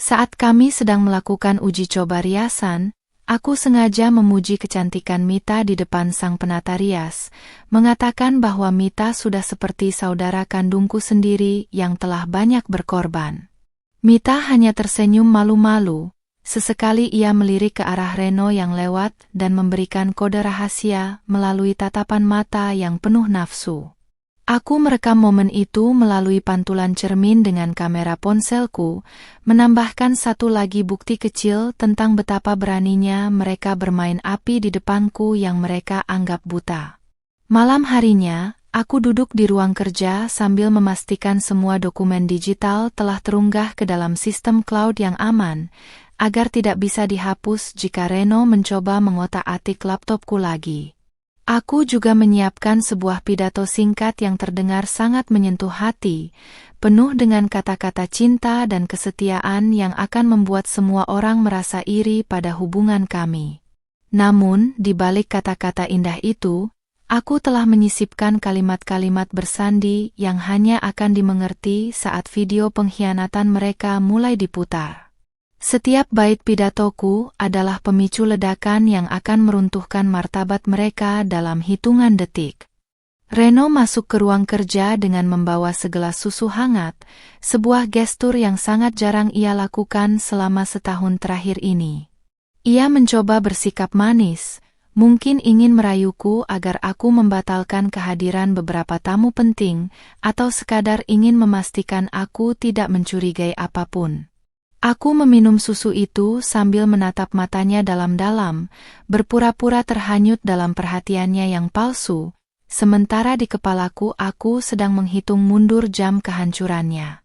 Saat kami sedang melakukan uji coba riasan, aku sengaja memuji kecantikan Mita di depan sang penata rias, mengatakan bahwa Mita sudah seperti saudara kandungku sendiri yang telah banyak berkorban. Mita hanya tersenyum malu-malu, sesekali ia melirik ke arah Reno yang lewat dan memberikan kode rahasia melalui tatapan mata yang penuh nafsu. Aku merekam momen itu melalui pantulan cermin dengan kamera ponselku, menambahkan satu lagi bukti kecil tentang betapa beraninya mereka bermain api di depanku yang mereka anggap buta. Malam harinya, aku duduk di ruang kerja sambil memastikan semua dokumen digital telah terunggah ke dalam sistem cloud yang aman, agar tidak bisa dihapus jika Reno mencoba mengotak-atik laptopku lagi. Aku juga menyiapkan sebuah pidato singkat yang terdengar sangat menyentuh hati, penuh dengan kata-kata cinta dan kesetiaan yang akan membuat semua orang merasa iri pada hubungan kami. Namun, di balik kata-kata indah itu, Aku telah menyisipkan kalimat-kalimat bersandi yang hanya akan dimengerti saat video pengkhianatan mereka mulai diputar. Setiap bait pidatoku adalah pemicu ledakan yang akan meruntuhkan martabat mereka dalam hitungan detik. Reno masuk ke ruang kerja dengan membawa segelas susu hangat, sebuah gestur yang sangat jarang ia lakukan selama setahun terakhir ini. Ia mencoba bersikap manis, mungkin ingin merayuku agar aku membatalkan kehadiran beberapa tamu penting, atau sekadar ingin memastikan aku tidak mencurigai apapun. Aku meminum susu itu sambil menatap matanya dalam-dalam, berpura-pura terhanyut dalam perhatiannya yang palsu, sementara di kepalaku aku sedang menghitung mundur jam kehancurannya.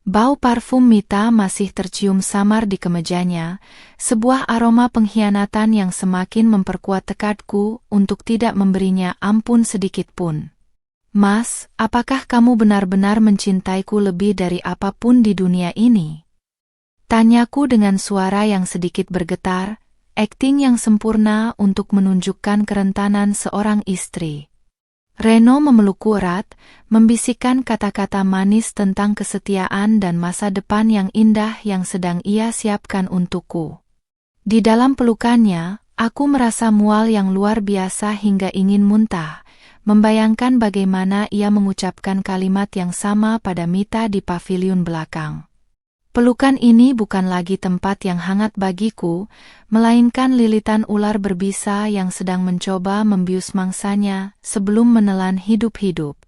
Bau parfum Mita masih tercium samar di kemejanya, sebuah aroma pengkhianatan yang semakin memperkuat tekadku untuk tidak memberinya ampun sedikit pun. Mas, apakah kamu benar-benar mencintaiku lebih dari apapun di dunia ini? Tanyaku dengan suara yang sedikit bergetar, akting yang sempurna untuk menunjukkan kerentanan seorang istri. Reno memelukku erat, membisikkan kata-kata manis tentang kesetiaan dan masa depan yang indah yang sedang ia siapkan untukku. Di dalam pelukannya, aku merasa mual yang luar biasa hingga ingin muntah, membayangkan bagaimana ia mengucapkan kalimat yang sama pada Mita di paviliun belakang. Pelukan ini bukan lagi tempat yang hangat bagiku, melainkan lilitan ular berbisa yang sedang mencoba membius mangsanya sebelum menelan hidup-hidup.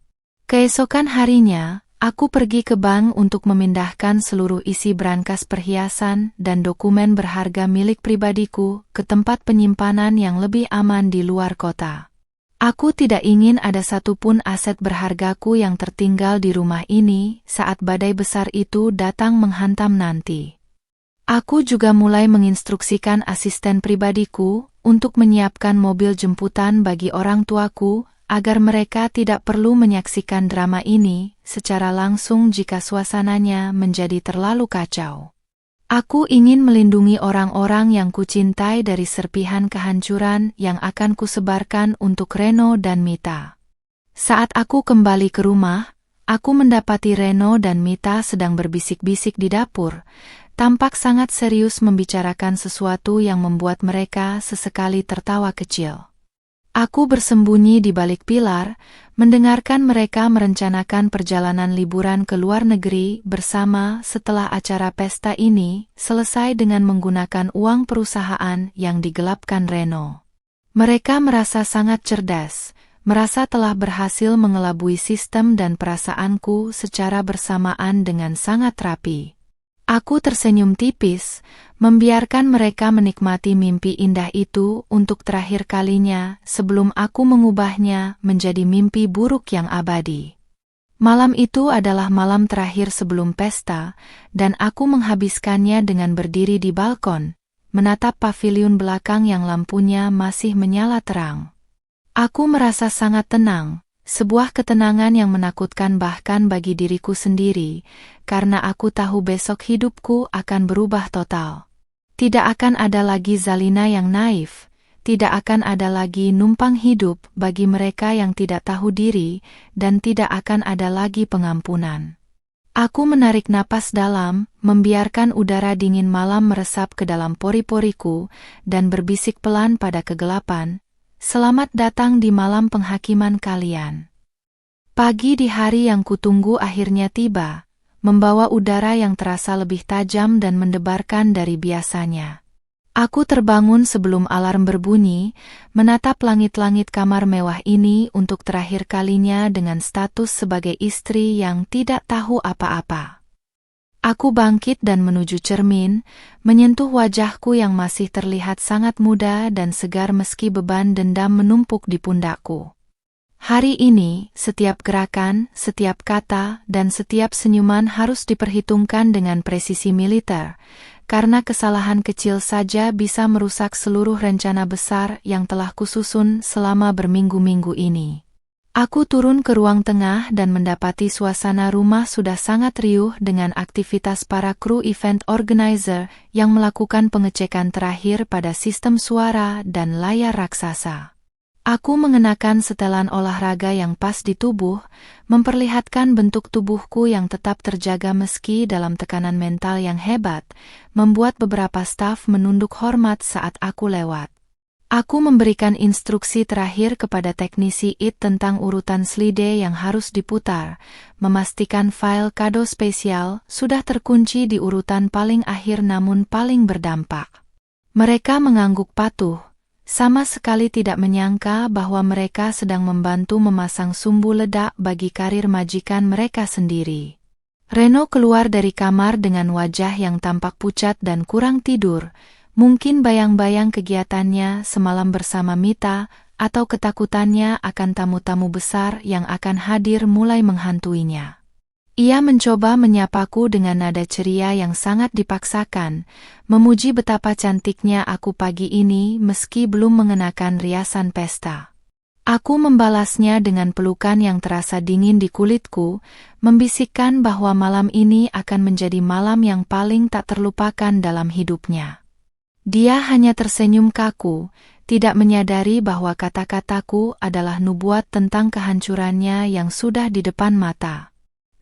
Keesokan harinya, aku pergi ke bank untuk memindahkan seluruh isi brankas perhiasan dan dokumen berharga milik pribadiku ke tempat penyimpanan yang lebih aman di luar kota. Aku tidak ingin ada satupun aset berhargaku yang tertinggal di rumah ini saat badai besar itu datang menghantam nanti. Aku juga mulai menginstruksikan asisten pribadiku untuk menyiapkan mobil jemputan bagi orang tuaku agar mereka tidak perlu menyaksikan drama ini secara langsung jika suasananya menjadi terlalu kacau. Aku ingin melindungi orang-orang yang kucintai dari serpihan kehancuran yang akan kusebarkan untuk Reno dan Mita. Saat aku kembali ke rumah, aku mendapati Reno dan Mita sedang berbisik-bisik di dapur, tampak sangat serius membicarakan sesuatu yang membuat mereka sesekali tertawa kecil. Aku bersembunyi di balik pilar, mendengarkan mereka merencanakan perjalanan liburan ke luar negeri bersama setelah acara pesta ini selesai dengan menggunakan uang perusahaan yang digelapkan Reno. Mereka merasa sangat cerdas, merasa telah berhasil mengelabui sistem dan perasaanku secara bersamaan dengan sangat rapi. Aku tersenyum tipis, membiarkan mereka menikmati mimpi indah itu untuk terakhir kalinya sebelum aku mengubahnya menjadi mimpi buruk yang abadi. Malam itu adalah malam terakhir sebelum pesta, dan aku menghabiskannya dengan berdiri di balkon, menatap paviliun belakang yang lampunya masih menyala terang. Aku merasa sangat tenang. Sebuah ketenangan yang menakutkan bahkan bagi diriku sendiri, karena aku tahu besok hidupku akan berubah total. Tidak akan ada lagi Zalina yang naif, tidak akan ada lagi numpang hidup bagi mereka yang tidak tahu diri, dan tidak akan ada lagi pengampunan. Aku menarik napas dalam, membiarkan udara dingin malam meresap ke dalam pori-poriku, dan berbisik pelan pada kegelapan, "Selamat datang di malam penghakiman kalian." Pagi di hari yang kutunggu akhirnya tiba, membawa udara yang terasa lebih tajam dan mendebarkan dari biasanya. Aku terbangun sebelum alarm berbunyi, menatap langit-langit kamar mewah ini untuk terakhir kalinya dengan status sebagai istri yang tidak tahu apa-apa. Aku bangkit dan menuju cermin, menyentuh wajahku yang masih terlihat sangat muda dan segar meski beban dendam menumpuk di pundakku. Hari ini, setiap gerakan, setiap kata, dan setiap senyuman harus diperhitungkan dengan presisi militer, karena kesalahan kecil saja bisa merusak seluruh rencana besar yang telah kususun selama berminggu-minggu ini. Aku turun ke ruang tengah dan mendapati suasana rumah sudah sangat riuh dengan aktivitas para kru event organizer yang melakukan pengecekan terakhir pada sistem suara dan layar raksasa. Aku mengenakan setelan olahraga yang pas di tubuh, memperlihatkan bentuk tubuhku yang tetap terjaga meski dalam tekanan mental yang hebat, membuat beberapa staf menunduk hormat saat aku lewat. Aku memberikan instruksi terakhir kepada teknisi IT tentang urutan slide yang harus diputar, memastikan file kado spesial sudah terkunci di urutan paling akhir namun paling berdampak. Mereka mengangguk patuh, sama sekali tidak menyangka bahwa mereka sedang membantu memasang sumbu ledak bagi karir majikan mereka sendiri. Reno keluar dari kamar dengan wajah yang tampak pucat dan kurang tidur, mungkin bayang-bayang kegiatannya semalam bersama Mita atau ketakutannya akan tamu-tamu besar yang akan hadir mulai menghantuinya. Ia mencoba menyapaku dengan nada ceria yang sangat dipaksakan, memuji betapa cantiknya aku pagi ini meski belum mengenakan riasan pesta. Aku membalasnya dengan pelukan yang terasa dingin di kulitku, membisikkan bahwa malam ini akan menjadi malam yang paling tak terlupakan dalam hidupnya. Dia hanya tersenyum kaku, tidak menyadari bahwa kata-kataku adalah nubuat tentang kehancurannya yang sudah di depan mata.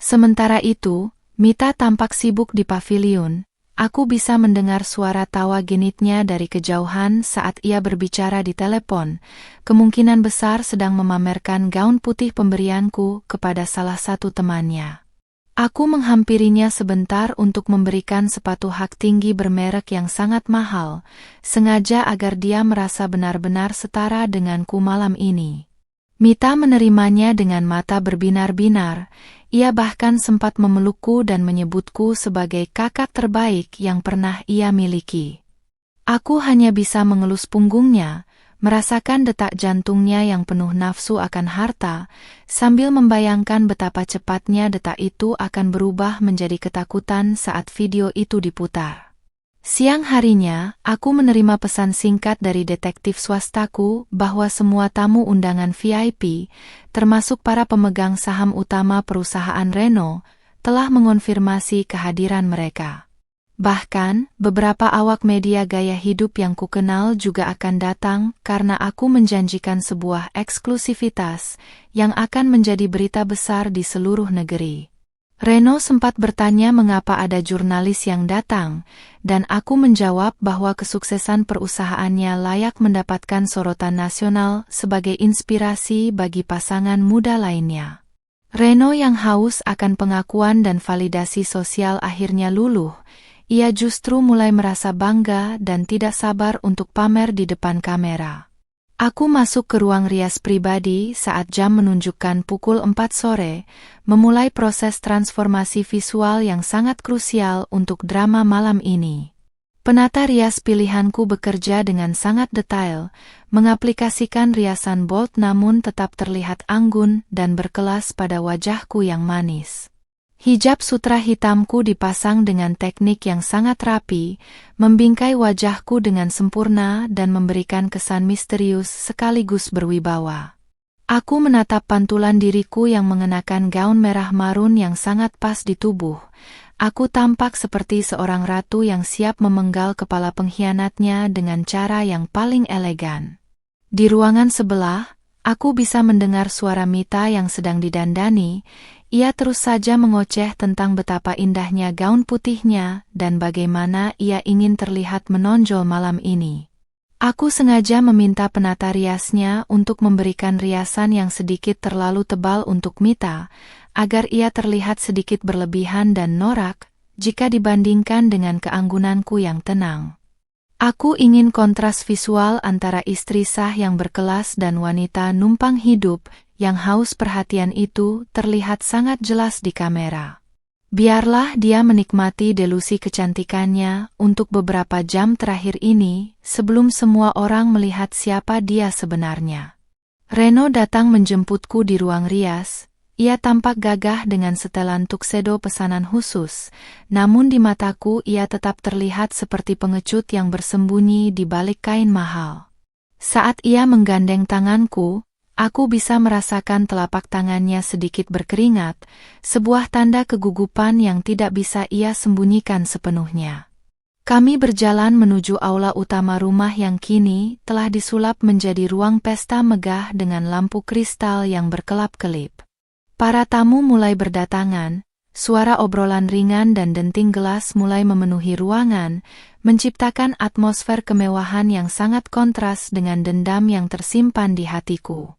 Sementara itu, Mita tampak sibuk di pavilion. Aku bisa mendengar suara tawa genitnya dari kejauhan saat ia berbicara di telepon, kemungkinan besar sedang memamerkan gaun putih pemberianku kepada salah satu temannya. Aku menghampirinya sebentar untuk memberikan sepatu hak tinggi bermerek yang sangat mahal, sengaja agar dia merasa benar-benar setara denganku malam ini. Mita menerimanya dengan mata berbinar-binar. Ia bahkan sempat memelukku dan menyebutku sebagai kakak terbaik yang pernah ia miliki. Aku hanya bisa mengelus punggungnya, merasakan detak jantungnya yang penuh nafsu akan harta, sambil membayangkan betapa cepatnya detak itu akan berubah menjadi ketakutan saat video itu diputar. Siang harinya, aku menerima pesan singkat dari detektif swastaku bahwa semua tamu undangan VIP, termasuk para pemegang saham utama perusahaan Reno, telah mengonfirmasi kehadiran mereka. Bahkan, beberapa awak media gaya hidup yang kukenal juga akan datang karena aku menjanjikan sebuah eksklusivitas yang akan menjadi berita besar di seluruh negeri. Reno sempat bertanya mengapa ada jurnalis yang datang, dan aku menjawab bahwa kesuksesan perusahaannya layak mendapatkan sorotan nasional sebagai inspirasi bagi pasangan muda lainnya. Reno yang haus akan pengakuan dan validasi sosial akhirnya luluh. Ia justru mulai merasa bangga dan tidak sabar untuk pamer di depan kamera. Aku masuk ke ruang rias pribadi saat jam menunjukkan pukul 4 sore, memulai proses transformasi visual yang sangat krusial untuk drama malam ini. Penata rias pilihanku bekerja dengan sangat detail, mengaplikasikan riasan bold namun tetap terlihat anggun dan berkelas pada wajahku yang manis. Hijab sutra hitamku dipasang dengan teknik yang sangat rapi, membingkai wajahku dengan sempurna dan memberikan kesan misterius sekaligus berwibawa. Aku menatap pantulan diriku yang mengenakan gaun merah marun yang sangat pas di tubuh. Aku tampak seperti seorang ratu yang siap memenggal kepala pengkhianatnya dengan cara yang paling elegan. Di ruangan sebelah, aku bisa mendengar suara Mita yang sedang didandani. Ia terus saja mengoceh tentang betapa indahnya gaun putihnya dan bagaimana ia ingin terlihat menonjol malam ini. Aku sengaja meminta penata riasnya untuk memberikan riasan yang sedikit terlalu tebal untuk Mita, agar ia terlihat sedikit berlebihan dan norak jika dibandingkan dengan keanggunanku yang tenang. Aku ingin kontras visual antara istri sah yang berkelas dan wanita numpang hidup yang haus perhatian itu terlihat sangat jelas di kamera. Biarlah dia menikmati delusi kecantikannya untuk beberapa jam terakhir ini sebelum semua orang melihat siapa dia sebenarnya. Reno datang menjemputku di ruang rias. Ia tampak gagah dengan setelan tuxedo pesanan khusus, namun di mataku ia tetap terlihat seperti pengecut yang bersembunyi di balik kain mahal. Saat ia menggandeng tanganku, aku bisa merasakan telapak tangannya sedikit berkeringat, sebuah tanda kegugupan yang tidak bisa ia sembunyikan sepenuhnya. Kami berjalan menuju aula utama rumah yang kini telah disulap menjadi ruang pesta megah dengan lampu kristal yang berkelap-kelip. Para tamu mulai berdatangan, suara obrolan ringan dan denting gelas mulai memenuhi ruangan, menciptakan atmosfer kemewahan yang sangat kontras dengan dendam yang tersimpan di hatiku.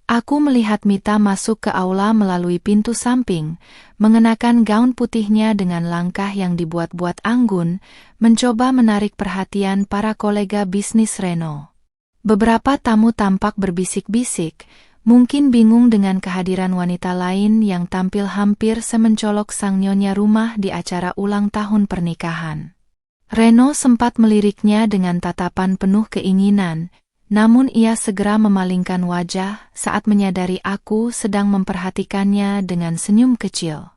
Aku melihat Mita masuk ke aula melalui pintu samping, mengenakan gaun putihnya dengan langkah yang dibuat-buat anggun, mencoba menarik perhatian para kolega bisnis Reno. Beberapa tamu tampak berbisik-bisik, mungkin bingung dengan kehadiran wanita lain yang tampil hampir semencolok sang nyonya rumah di acara ulang tahun pernikahan. Reno sempat meliriknya dengan tatapan penuh keinginan, namun ia segera memalingkan wajah saat menyadari aku sedang memperhatikannya dengan senyum kecil.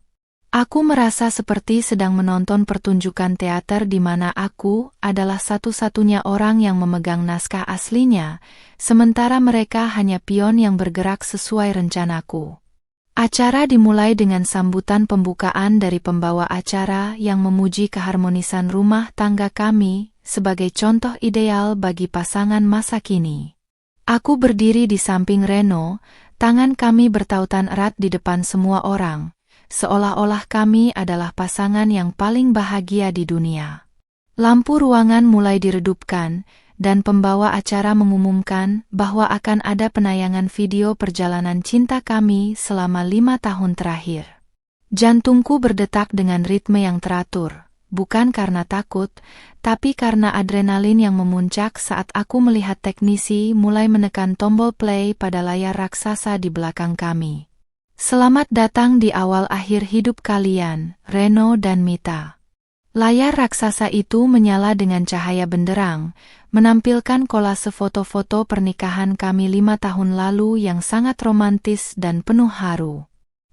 Aku merasa seperti sedang menonton pertunjukan teater di mana aku adalah satu-satunya orang yang memegang naskah aslinya, sementara mereka hanya pion yang bergerak sesuai rencanaku. Acara dimulai dengan sambutan pembukaan dari pembawa acara yang memuji keharmonisan rumah tangga kami sebagai contoh ideal bagi pasangan masa kini. Aku berdiri di samping Reno, tangan kami bertautan erat di depan semua orang, seolah-olah kami adalah pasangan yang paling bahagia di dunia. Lampu ruangan mulai diredupkan, dan pembawa acara mengumumkan bahwa akan ada penayangan video perjalanan cinta kami selama 5 tahun terakhir. Jantungku berdetak dengan ritme yang teratur. Bukan karena takut, tapi karena adrenalin yang memuncak saat aku melihat teknisi mulai menekan tombol play pada layar raksasa di belakang kami. Selamat datang di awal akhir hidup kalian, Reno dan Mita. Layar raksasa itu menyala dengan cahaya benderang, menampilkan kolase foto-foto pernikahan kami 5 tahun lalu yang sangat romantis dan penuh haru.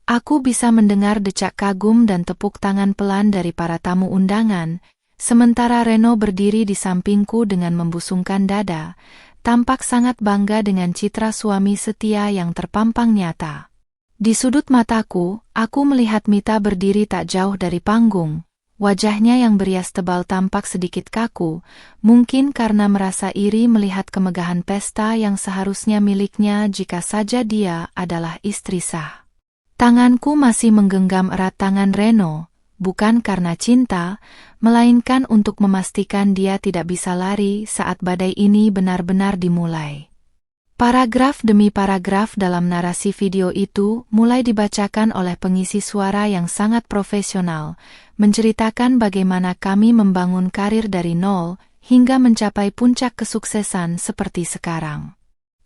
Aku bisa mendengar decak kagum dan tepuk tangan pelan dari para tamu undangan, sementara Reno berdiri di sampingku dengan membusungkan dada, tampak sangat bangga dengan citra suami setia yang terpampang nyata. Di sudut mataku, aku melihat Mita berdiri tak jauh dari panggung. Wajahnya yang berias tebal tampak sedikit kaku, mungkin karena merasa iri melihat kemegahan pesta yang seharusnya miliknya jika saja dia adalah istri sah. Tanganku masih menggenggam erat tangan Reno, bukan karena cinta, melainkan untuk memastikan dia tidak bisa lari saat badai ini benar-benar dimulai. Paragraf demi paragraf dalam narasi video itu mulai dibacakan oleh pengisi suara yang sangat profesional, menceritakan bagaimana kami membangun karir dari nol hingga mencapai puncak kesuksesan seperti sekarang.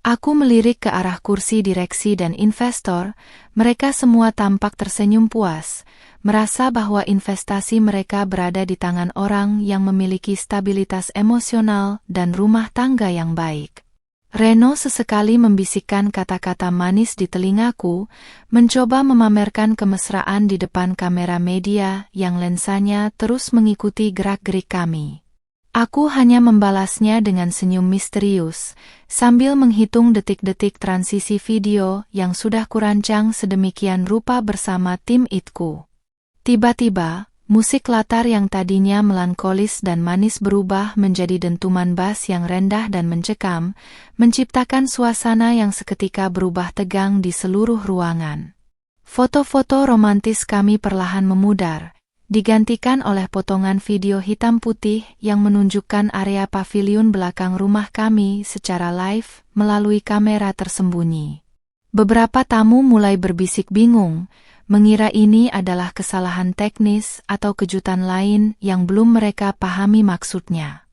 Aku melirik ke arah kursi direksi dan investor, mereka semua tampak tersenyum puas, merasa bahwa investasi mereka berada di tangan orang yang memiliki stabilitas emosional dan rumah tangga yang baik. Reno sesekali membisikkan kata-kata manis di telingaku, mencoba memamerkan kemesraan di depan kamera media yang lensanya terus mengikuti gerak-gerik kami. Aku hanya membalasnya dengan senyum misterius, sambil menghitung detik-detik transisi video yang sudah kurancang sedemikian rupa bersama tim itku. Tiba-tiba, musik latar yang tadinya melankolis dan manis berubah menjadi dentuman bass yang rendah dan mencekam, menciptakan suasana yang seketika berubah tegang di seluruh ruangan. Foto-foto romantis kami perlahan memudar, digantikan oleh potongan video hitam putih yang menunjukkan area paviliun belakang rumah kami secara live melalui kamera tersembunyi. Beberapa tamu mulai berbisik bingung, mengira ini adalah kesalahan teknis atau kejutan lain yang belum mereka pahami maksudnya.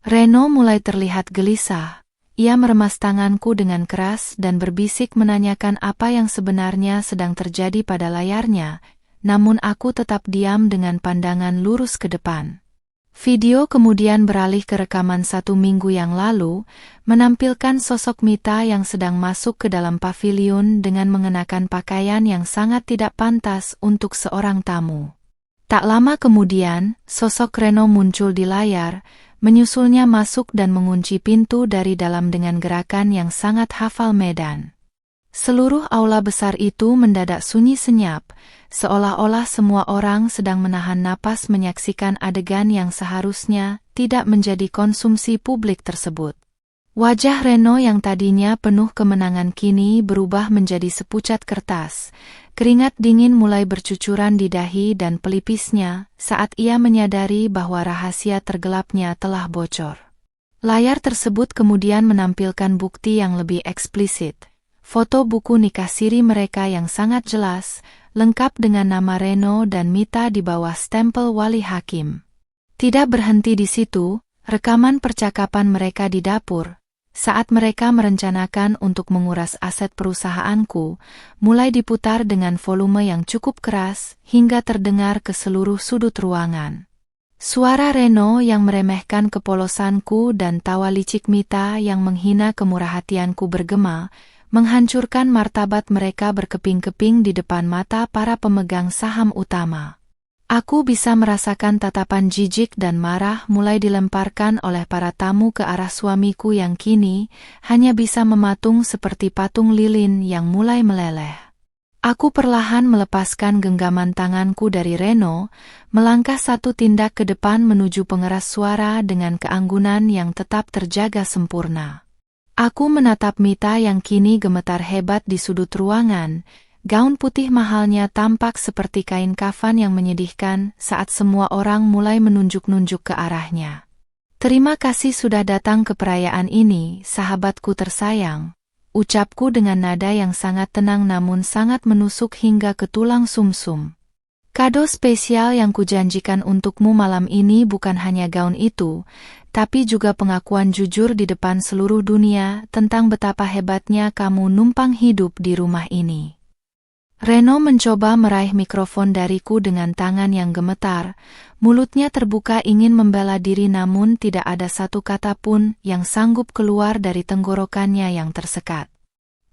Reno mulai terlihat gelisah. Ia meremas tanganku dengan keras dan berbisik menanyakan apa yang sebenarnya sedang terjadi pada layarnya, namun aku tetap diam dengan pandangan lurus ke depan. Video kemudian beralih ke rekaman 1 minggu yang lalu, menampilkan sosok Mita yang sedang masuk ke dalam paviliun dengan mengenakan pakaian yang sangat tidak pantas untuk seorang tamu. Tak lama kemudian, sosok Reno muncul di layar, menyusulnya masuk dan mengunci pintu dari dalam dengan gerakan yang sangat hafal medan. Seluruh aula besar itu mendadak sunyi senyap, seolah-olah semua orang sedang menahan napas menyaksikan adegan yang seharusnya tidak menjadi konsumsi publik tersebut. Wajah Reno yang tadinya penuh kemenangan kini berubah menjadi sepucat kertas. Keringat dingin mulai bercucuran di dahi dan pelipisnya saat ia menyadari bahwa rahasia tergelapnya telah bocor. Layar tersebut kemudian menampilkan bukti yang lebih eksplisit. Foto buku nikah siri mereka yang sangat jelas, lengkap dengan nama Reno dan Mita di bawah stempel wali hakim. Tidak berhenti di situ, rekaman percakapan mereka di dapur, saat mereka merencanakan untuk menguras aset perusahaanku, mulai diputar dengan volume yang cukup keras hingga terdengar ke seluruh sudut ruangan. Suara Reno yang meremehkan kepolosanku dan tawa licik Mita yang menghina kemurahhatianku bergema, menghancurkan martabat mereka berkeping-keping di depan mata para pemegang saham utama. Aku bisa merasakan tatapan jijik dan marah mulai dilemparkan oleh para tamu ke arah suamiku yang kini hanya bisa mematung seperti patung lilin yang mulai meleleh. Aku perlahan melepaskan genggaman tanganku dari Reno, melangkah satu tindak ke depan menuju pengeras suara dengan keanggunan yang tetap terjaga sempurna. Aku menatap Mita yang kini gemetar hebat di sudut ruangan. Gaun putih mahalnya tampak seperti kain kafan yang menyedihkan saat semua orang mulai menunjuk-nunjuk ke arahnya. Terima kasih sudah datang ke perayaan ini, sahabatku tersayang, ucapku dengan nada yang sangat tenang namun sangat menusuk hingga ke tulang sumsum. Kado spesial yang kujanjikan untukmu malam ini bukan hanya gaun itu, tapi juga pengakuan jujur di depan seluruh dunia tentang betapa hebatnya kamu numpang hidup di rumah ini. Reno mencoba meraih mikrofon dariku dengan tangan yang gemetar, mulutnya terbuka ingin membela diri namun tidak ada satu kata pun yang sanggup keluar dari tenggorokannya yang tersekat.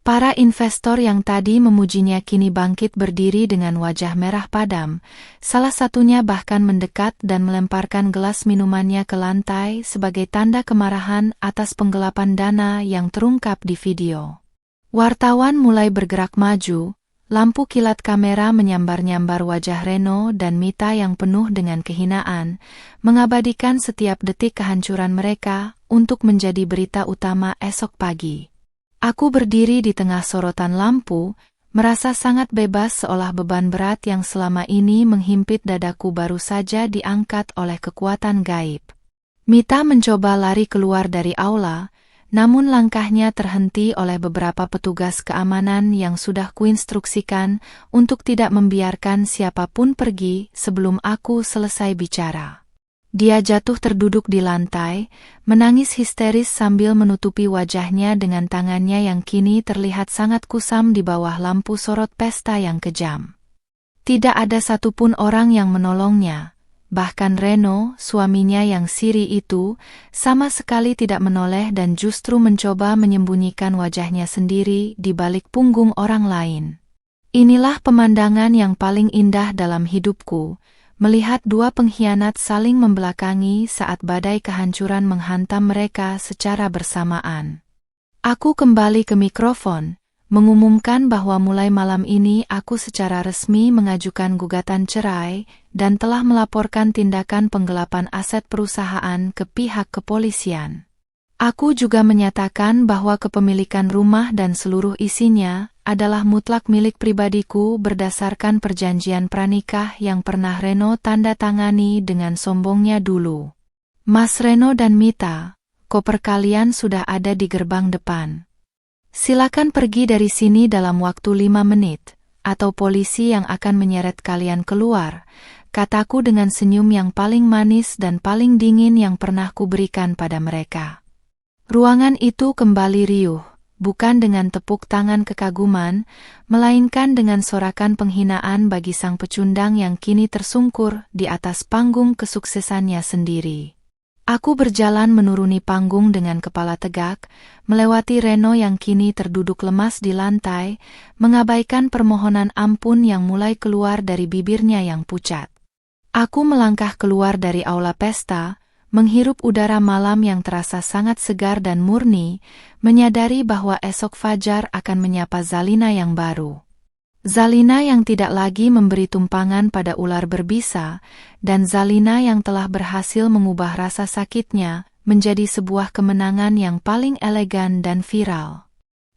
Para investor yang tadi memujinya kini bangkit berdiri dengan wajah merah padam, salah satunya bahkan mendekat dan melemparkan gelas minumannya ke lantai sebagai tanda kemarahan atas penggelapan dana yang terungkap di video. Wartawan mulai bergerak maju, lampu kilat kamera menyambar-nyambar wajah Reno dan Mita yang penuh dengan kehinaan, mengabadikan setiap detik kehancuran mereka untuk menjadi berita utama esok pagi. Aku berdiri di tengah sorotan lampu, merasa sangat bebas seolah beban berat yang selama ini menghimpit dadaku baru saja diangkat oleh kekuatan gaib. Mita mencoba lari keluar dari aula, namun langkahnya terhenti oleh beberapa petugas keamanan yang sudah kuinstruksikan untuk tidak membiarkan siapapun pergi sebelum aku selesai bicara. Dia jatuh terduduk di lantai, menangis histeris sambil menutupi wajahnya dengan tangannya yang kini terlihat sangat kusam di bawah lampu sorot pesta yang kejam. Tidak ada satupun orang yang menolongnya, bahkan Reno, suaminya yang siri itu, sama sekali tidak menoleh dan justru mencoba menyembunyikan wajahnya sendiri di balik punggung orang lain. Inilah pemandangan yang paling indah dalam hidupku, melihat dua pengkhianat saling membelakangi saat badai kehancuran menghantam mereka secara bersamaan. Aku kembali ke mikrofon, mengumumkan bahwa mulai malam ini aku secara resmi mengajukan gugatan cerai dan telah melaporkan tindakan penggelapan aset perusahaan ke pihak kepolisian. Aku juga menyatakan bahwa kepemilikan rumah dan seluruh isinya adalah mutlak milik pribadiku berdasarkan perjanjian pranikah yang pernah Reno tanda tangani dengan sombongnya dulu. Mas Reno dan Mita, koper kalian sudah ada di gerbang depan. Silakan pergi dari sini dalam waktu 5 menit, atau polisi yang akan menyeret kalian keluar, kataku dengan senyum yang paling manis dan paling dingin yang pernah kuberikan pada mereka. Ruangan itu kembali riuh, bukan dengan tepuk tangan kekaguman, melainkan dengan sorakan penghinaan bagi sang pecundang yang kini tersungkur di atas panggung kesuksesannya sendiri. Aku berjalan menuruni panggung dengan kepala tegak, melewati Reno yang kini terduduk lemas di lantai, mengabaikan permohonan ampun yang mulai keluar dari bibirnya yang pucat. Aku melangkah keluar dari aula pesta, menghirup udara malam yang terasa sangat segar dan murni, menyadari bahwa esok fajar akan menyapa Zalina yang baru. Zalina yang tidak lagi memberi tumpangan pada ular berbisa, dan Zalina yang telah berhasil mengubah rasa sakitnya menjadi sebuah kemenangan yang paling elegan dan viral.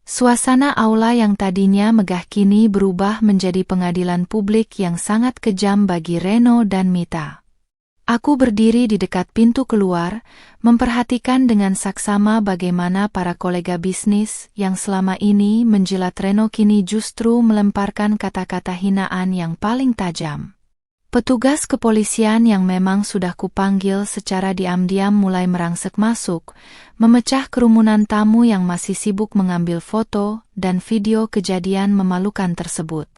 Suasana aula yang tadinya megah kini berubah menjadi pengadilan publik yang sangat kejam bagi Reno dan Mita. Aku berdiri di dekat pintu keluar, memperhatikan dengan saksama bagaimana para kolega bisnis yang selama ini menjilat Reno kini justru melemparkan kata-kata hinaan yang paling tajam. Petugas kepolisian yang memang sudah kupanggil secara diam-diam mulai merangsek masuk, memecah kerumunan tamu yang masih sibuk mengambil foto dan video kejadian memalukan tersebut.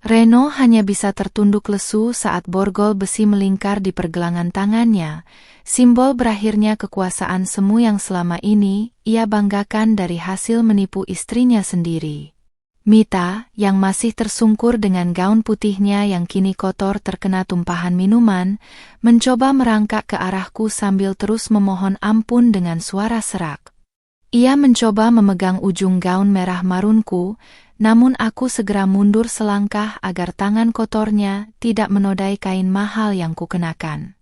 Reno hanya bisa tertunduk lesu saat borgol besi melingkar di pergelangan tangannya, simbol berakhirnya kekuasaan semu yang selama ini ia banggakan dari hasil menipu istrinya sendiri. Mita, yang masih tersungkur dengan gaun putihnya yang kini kotor terkena tumpahan minuman, mencoba merangkak ke arahku sambil terus memohon ampun dengan suara serak. Ia mencoba memegang ujung gaun merah marunku, namun aku segera mundur selangkah agar tangan kotornya tidak menodai kain mahal yang kukenakan.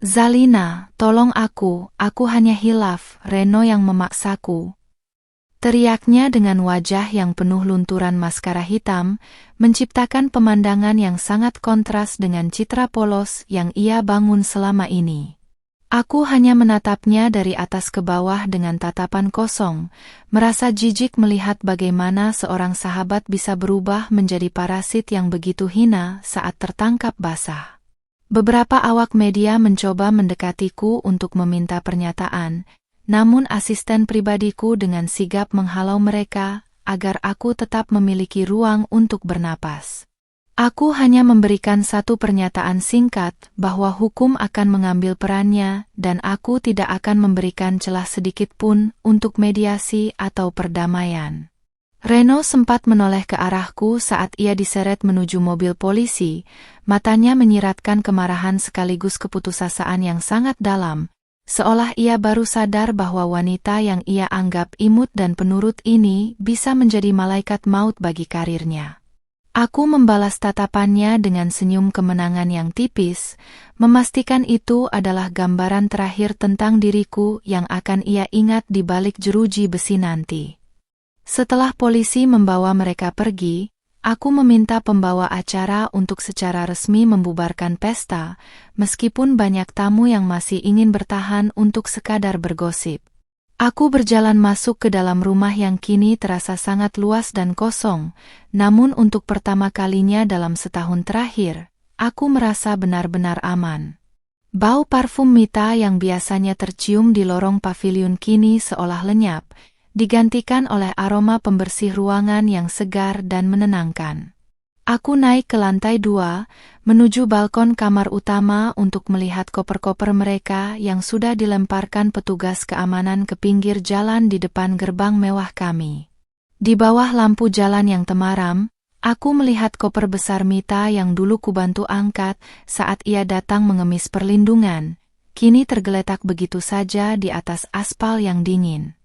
Zalina, tolong aku hanya hilaf, Reno yang memaksaku. Teriaknya dengan wajah yang penuh lunturan maskara hitam, menciptakan pemandangan yang sangat kontras dengan citra polos yang ia bangun selama ini. Aku hanya menatapnya dari atas ke bawah dengan tatapan kosong, merasa jijik melihat bagaimana seorang sahabat bisa berubah menjadi parasit yang begitu hina saat tertangkap basah. Beberapa awak media mencoba mendekatiku untuk meminta pernyataan, namun asisten pribadiku dengan sigap menghalau mereka agar aku tetap memiliki ruang untuk bernapas. Aku hanya memberikan satu pernyataan singkat bahwa hukum akan mengambil perannya dan aku tidak akan memberikan celah sedikit pun untuk mediasi atau perdamaian. Reno sempat menoleh ke arahku saat ia diseret menuju mobil polisi, matanya menyiratkan kemarahan sekaligus keputusasaan yang sangat dalam, seolah ia baru sadar bahwa wanita yang ia anggap imut dan penurut ini bisa menjadi malaikat maut bagi karirnya. Aku membalas tatapannya dengan senyum kemenangan yang tipis, memastikan itu adalah gambaran terakhir tentang diriku yang akan ia ingat di balik jeruji besi nanti. Setelah polisi membawa mereka pergi, aku meminta pembawa acara untuk secara resmi membubarkan pesta, meskipun banyak tamu yang masih ingin bertahan untuk sekadar bergosip. Aku berjalan masuk ke dalam rumah yang kini terasa sangat luas dan kosong, namun untuk pertama kalinya dalam setahun terakhir, aku merasa benar-benar aman. Bau parfum Mita yang biasanya tercium di lorong pavilion kini seolah lenyap, digantikan oleh aroma pembersih ruangan yang segar dan menenangkan. Aku naik ke lantai 2, menuju balkon kamar utama untuk melihat koper-koper mereka yang sudah dilemparkan petugas keamanan ke pinggir jalan di depan gerbang mewah kami. Di bawah lampu jalan yang temaram, aku melihat koper besar Mita yang dulu kubantu angkat saat ia datang mengemis perlindungan, kini tergeletak begitu saja di atas aspal yang dingin.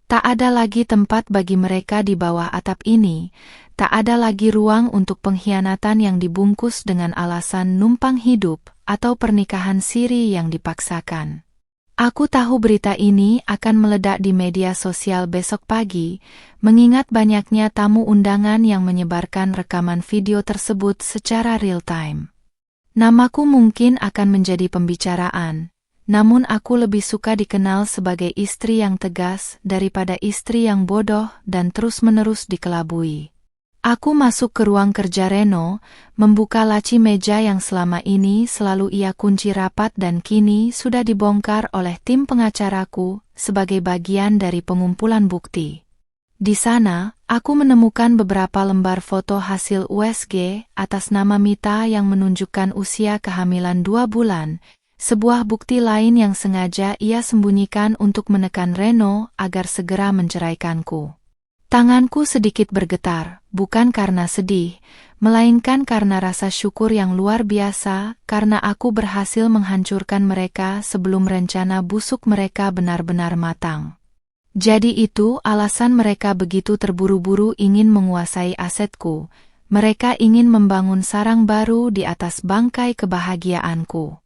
Tak ada lagi tempat bagi mereka di bawah atap ini, tak ada lagi ruang untuk pengkhianatan yang dibungkus dengan alasan numpang hidup atau pernikahan siri yang dipaksakan. Aku tahu berita ini akan meledak di media sosial besok pagi, mengingat banyaknya tamu undangan yang menyebarkan rekaman video tersebut secara real-time. Namaku mungkin akan menjadi pembicaraan. Namun aku lebih suka dikenal sebagai istri yang tegas daripada istri yang bodoh dan terus-menerus dikelabui. Aku masuk ke ruang kerja Reno, membuka laci meja yang selama ini selalu ia kunci rapat dan kini sudah dibongkar oleh tim pengacaraku sebagai bagian dari pengumpulan bukti. Di sana, aku menemukan beberapa lembar foto hasil USG atas nama Mita yang menunjukkan usia kehamilan 2 bulan, sebuah bukti lain yang sengaja ia sembunyikan untuk menekan Reno agar segera menceraikanku. Tanganku sedikit bergetar, bukan karena sedih, melainkan karena rasa syukur yang luar biasa karena aku berhasil menghancurkan mereka sebelum rencana busuk mereka benar-benar matang. Jadi itu alasan mereka begitu terburu-buru ingin menguasai asetku. Mereka ingin membangun sarang baru di atas bangkai kebahagiaanku.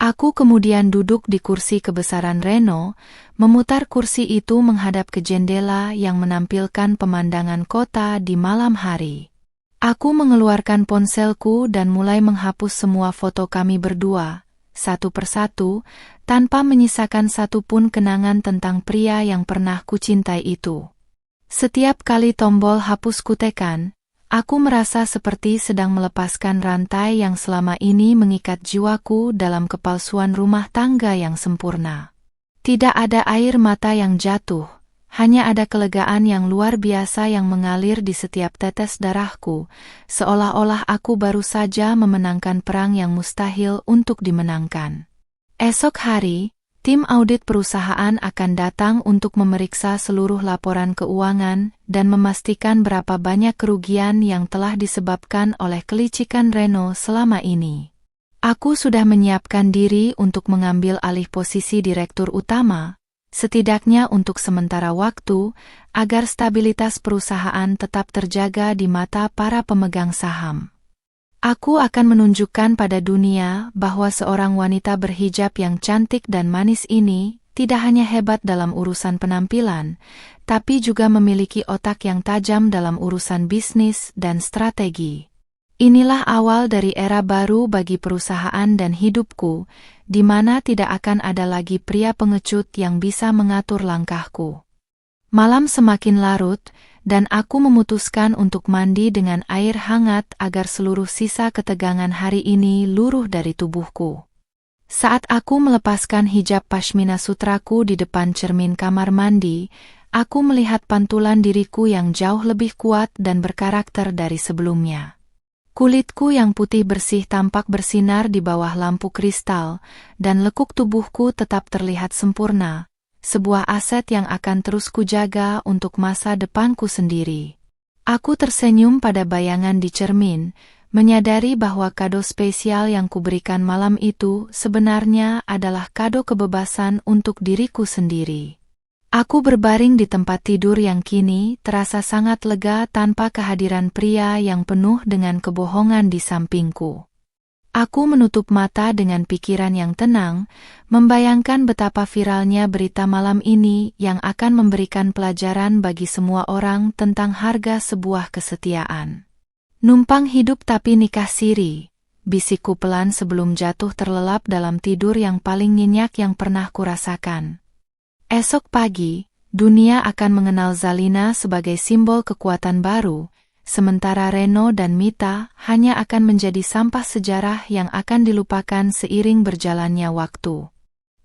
Aku kemudian duduk di kursi kebesaran Reno, memutar kursi itu menghadap ke jendela yang menampilkan pemandangan kota di malam hari. Aku mengeluarkan ponselku dan mulai menghapus semua foto kami berdua, satu persatu, tanpa menyisakan satupun kenangan tentang pria yang pernah kucintai itu. Setiap kali tombol hapus kutekan, aku merasa seperti sedang melepaskan rantai yang selama ini mengikat jiwaku dalam kepalsuan rumah tangga yang sempurna. Tidak ada air mata yang jatuh, hanya ada kelegaan yang luar biasa yang mengalir di setiap tetes darahku, seolah-olah aku baru saja memenangkan perang yang mustahil untuk dimenangkan. Esok hari, tim audit perusahaan akan datang untuk memeriksa seluruh laporan keuangan dan memastikan berapa banyak kerugian yang telah disebabkan oleh kelicikan Reno selama ini. Aku sudah menyiapkan diri untuk mengambil alih posisi direktur utama, setidaknya untuk sementara waktu, agar stabilitas perusahaan tetap terjaga di mata para pemegang saham. Aku akan menunjukkan pada dunia bahwa seorang wanita berhijab yang cantik dan manis ini tidak hanya hebat dalam urusan penampilan, tapi juga memiliki otak yang tajam dalam urusan bisnis dan strategi. Inilah awal dari era baru bagi perusahaan dan hidupku, di mana tidak akan ada lagi pria pengecut yang bisa mengatur langkahku. Malam semakin larut, dan aku memutuskan untuk mandi dengan air hangat agar seluruh sisa ketegangan hari ini luruh dari tubuhku. Saat aku melepaskan hijab pashmina sutraku di depan cermin kamar mandi, aku melihat pantulan diriku yang jauh lebih kuat dan berkarakter dari sebelumnya. Kulitku yang putih bersih tampak bersinar di bawah lampu kristal, dan lekuk tubuhku tetap terlihat sempurna. Sebuah aset yang akan terus kujaga untuk masa depanku sendiri. Aku tersenyum pada bayangan di cermin, menyadari bahwa kado spesial yang kuberikan malam itu sebenarnya adalah kado kebebasan untuk diriku sendiri. Aku berbaring di tempat tidur yang kini terasa sangat lega tanpa kehadiran pria yang penuh dengan kebohongan di sampingku. Aku menutup mata dengan pikiran yang tenang, membayangkan betapa viralnya berita malam ini yang akan memberikan pelajaran bagi semua orang tentang harga sebuah kesetiaan. Numpang hidup tapi nikah siri, bisikku pelan sebelum jatuh terlelap dalam tidur yang paling nyenyak yang pernah kurasakan. Esok pagi, dunia akan mengenal Zalina sebagai simbol kekuatan baru, sementara Reno dan Mita hanya akan menjadi sampah sejarah yang akan dilupakan seiring berjalannya waktu.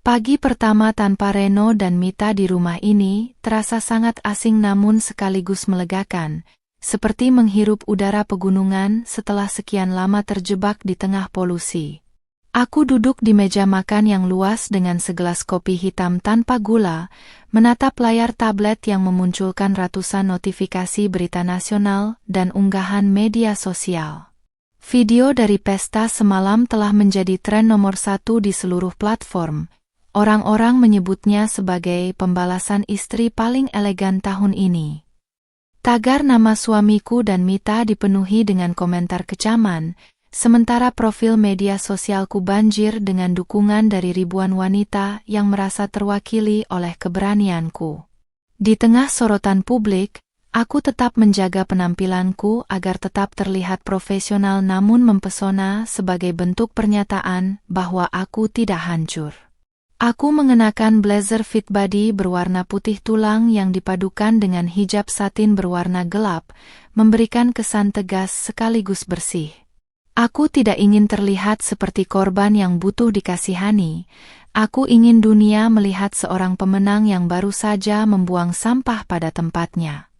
Pagi pertama tanpa Reno dan Mita di rumah ini terasa sangat asing namun sekaligus melegakan, seperti menghirup udara pegunungan setelah sekian lama terjebak di tengah polusi. Aku duduk di meja makan yang luas dengan segelas kopi hitam tanpa gula, menatap layar tablet yang memunculkan ratusan notifikasi berita nasional dan unggahan media sosial. Video dari pesta semalam telah menjadi tren nomor 1 di seluruh platform. Orang-orang menyebutnya sebagai pembalasan istri paling elegan tahun ini. Tagar nama suamiku dan Mita dipenuhi dengan komentar kecaman, sementara profil media sosialku banjir dengan dukungan dari ribuan wanita yang merasa terwakili oleh keberanianku. Di tengah sorotan publik, aku tetap menjaga penampilanku agar tetap terlihat profesional namun mempesona sebagai bentuk pernyataan bahwa aku tidak hancur. Aku mengenakan blazer fit body berwarna putih tulang yang dipadukan dengan hijab satin berwarna gelap, memberikan kesan tegas sekaligus bersih. Aku tidak ingin terlihat seperti korban yang butuh dikasihani. Aku ingin dunia melihat seorang pemenang yang baru saja membuang sampah pada tempatnya.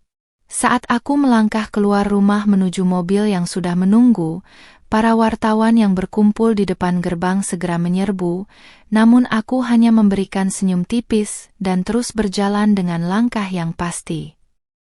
Saat aku melangkah keluar rumah menuju mobil yang sudah menunggu, para wartawan yang berkumpul di depan gerbang segera menyerbu, namun aku hanya memberikan senyum tipis dan terus berjalan dengan langkah yang pasti.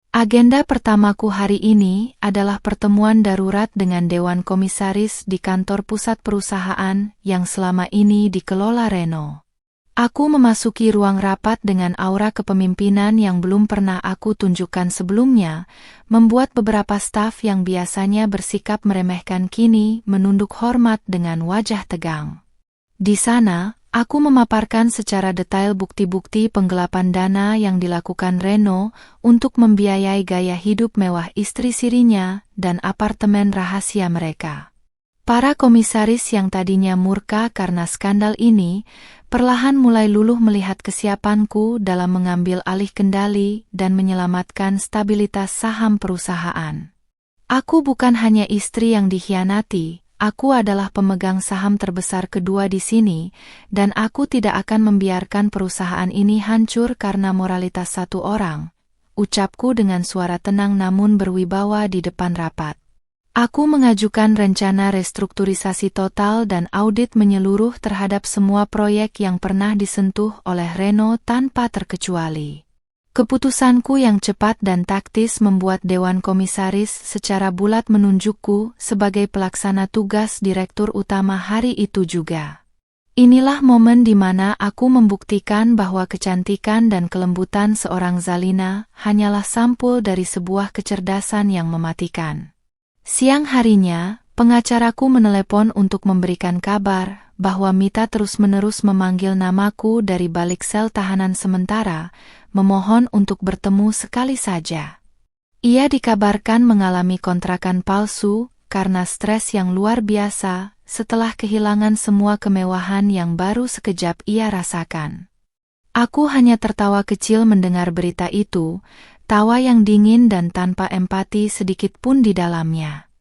Agenda pertamaku hari ini adalah pertemuan darurat dengan Dewan Komisaris di kantor pusat perusahaan yang selama ini dikelola Reno. Aku memasuki ruang rapat dengan aura kepemimpinan yang belum pernah aku tunjukkan sebelumnya, membuat beberapa staf yang biasanya bersikap meremehkan kini menunduk hormat dengan wajah tegang. Di sana, aku memaparkan secara detail bukti-bukti penggelapan dana yang dilakukan Reno untuk membiayai gaya hidup mewah istri sirinya dan apartemen rahasia mereka. Para komisaris yang tadinya murka karena skandal ini, perlahan mulai luluh melihat kesiapanku dalam mengambil alih kendali dan menyelamatkan stabilitas saham perusahaan. Aku bukan hanya istri yang dikhianati, aku adalah pemegang saham terbesar kedua di sini, dan aku tidak akan membiarkan perusahaan ini hancur karena moralitas satu orang, ucapku dengan suara tenang namun berwibawa di depan rapat. Aku mengajukan rencana restrukturisasi total dan audit menyeluruh terhadap semua proyek yang pernah disentuh oleh Reno tanpa terkecuali. Keputusanku yang cepat dan taktis membuat Dewan Komisaris secara bulat menunjukku sebagai pelaksana tugas Direktur Utama hari itu juga. Inilah momen di mana aku membuktikan bahwa kecantikan dan kelembutan seorang Zalina hanyalah sampul dari sebuah kecerdasan yang mematikan. Siang harinya, pengacaraku menelepon untuk memberikan kabar bahwa Mita terus-menerus memanggil namaku dari balik sel tahanan sementara, memohon untuk bertemu sekali saja. Ia dikabarkan mengalami kontrakan palsu karena stres yang luar biasa setelah kehilangan semua kemewahan yang baru sekejap ia rasakan. Aku hanya tertawa kecil mendengar berita itu, tawa yang dingin dan tanpa empati sedikit pun di dalamnya.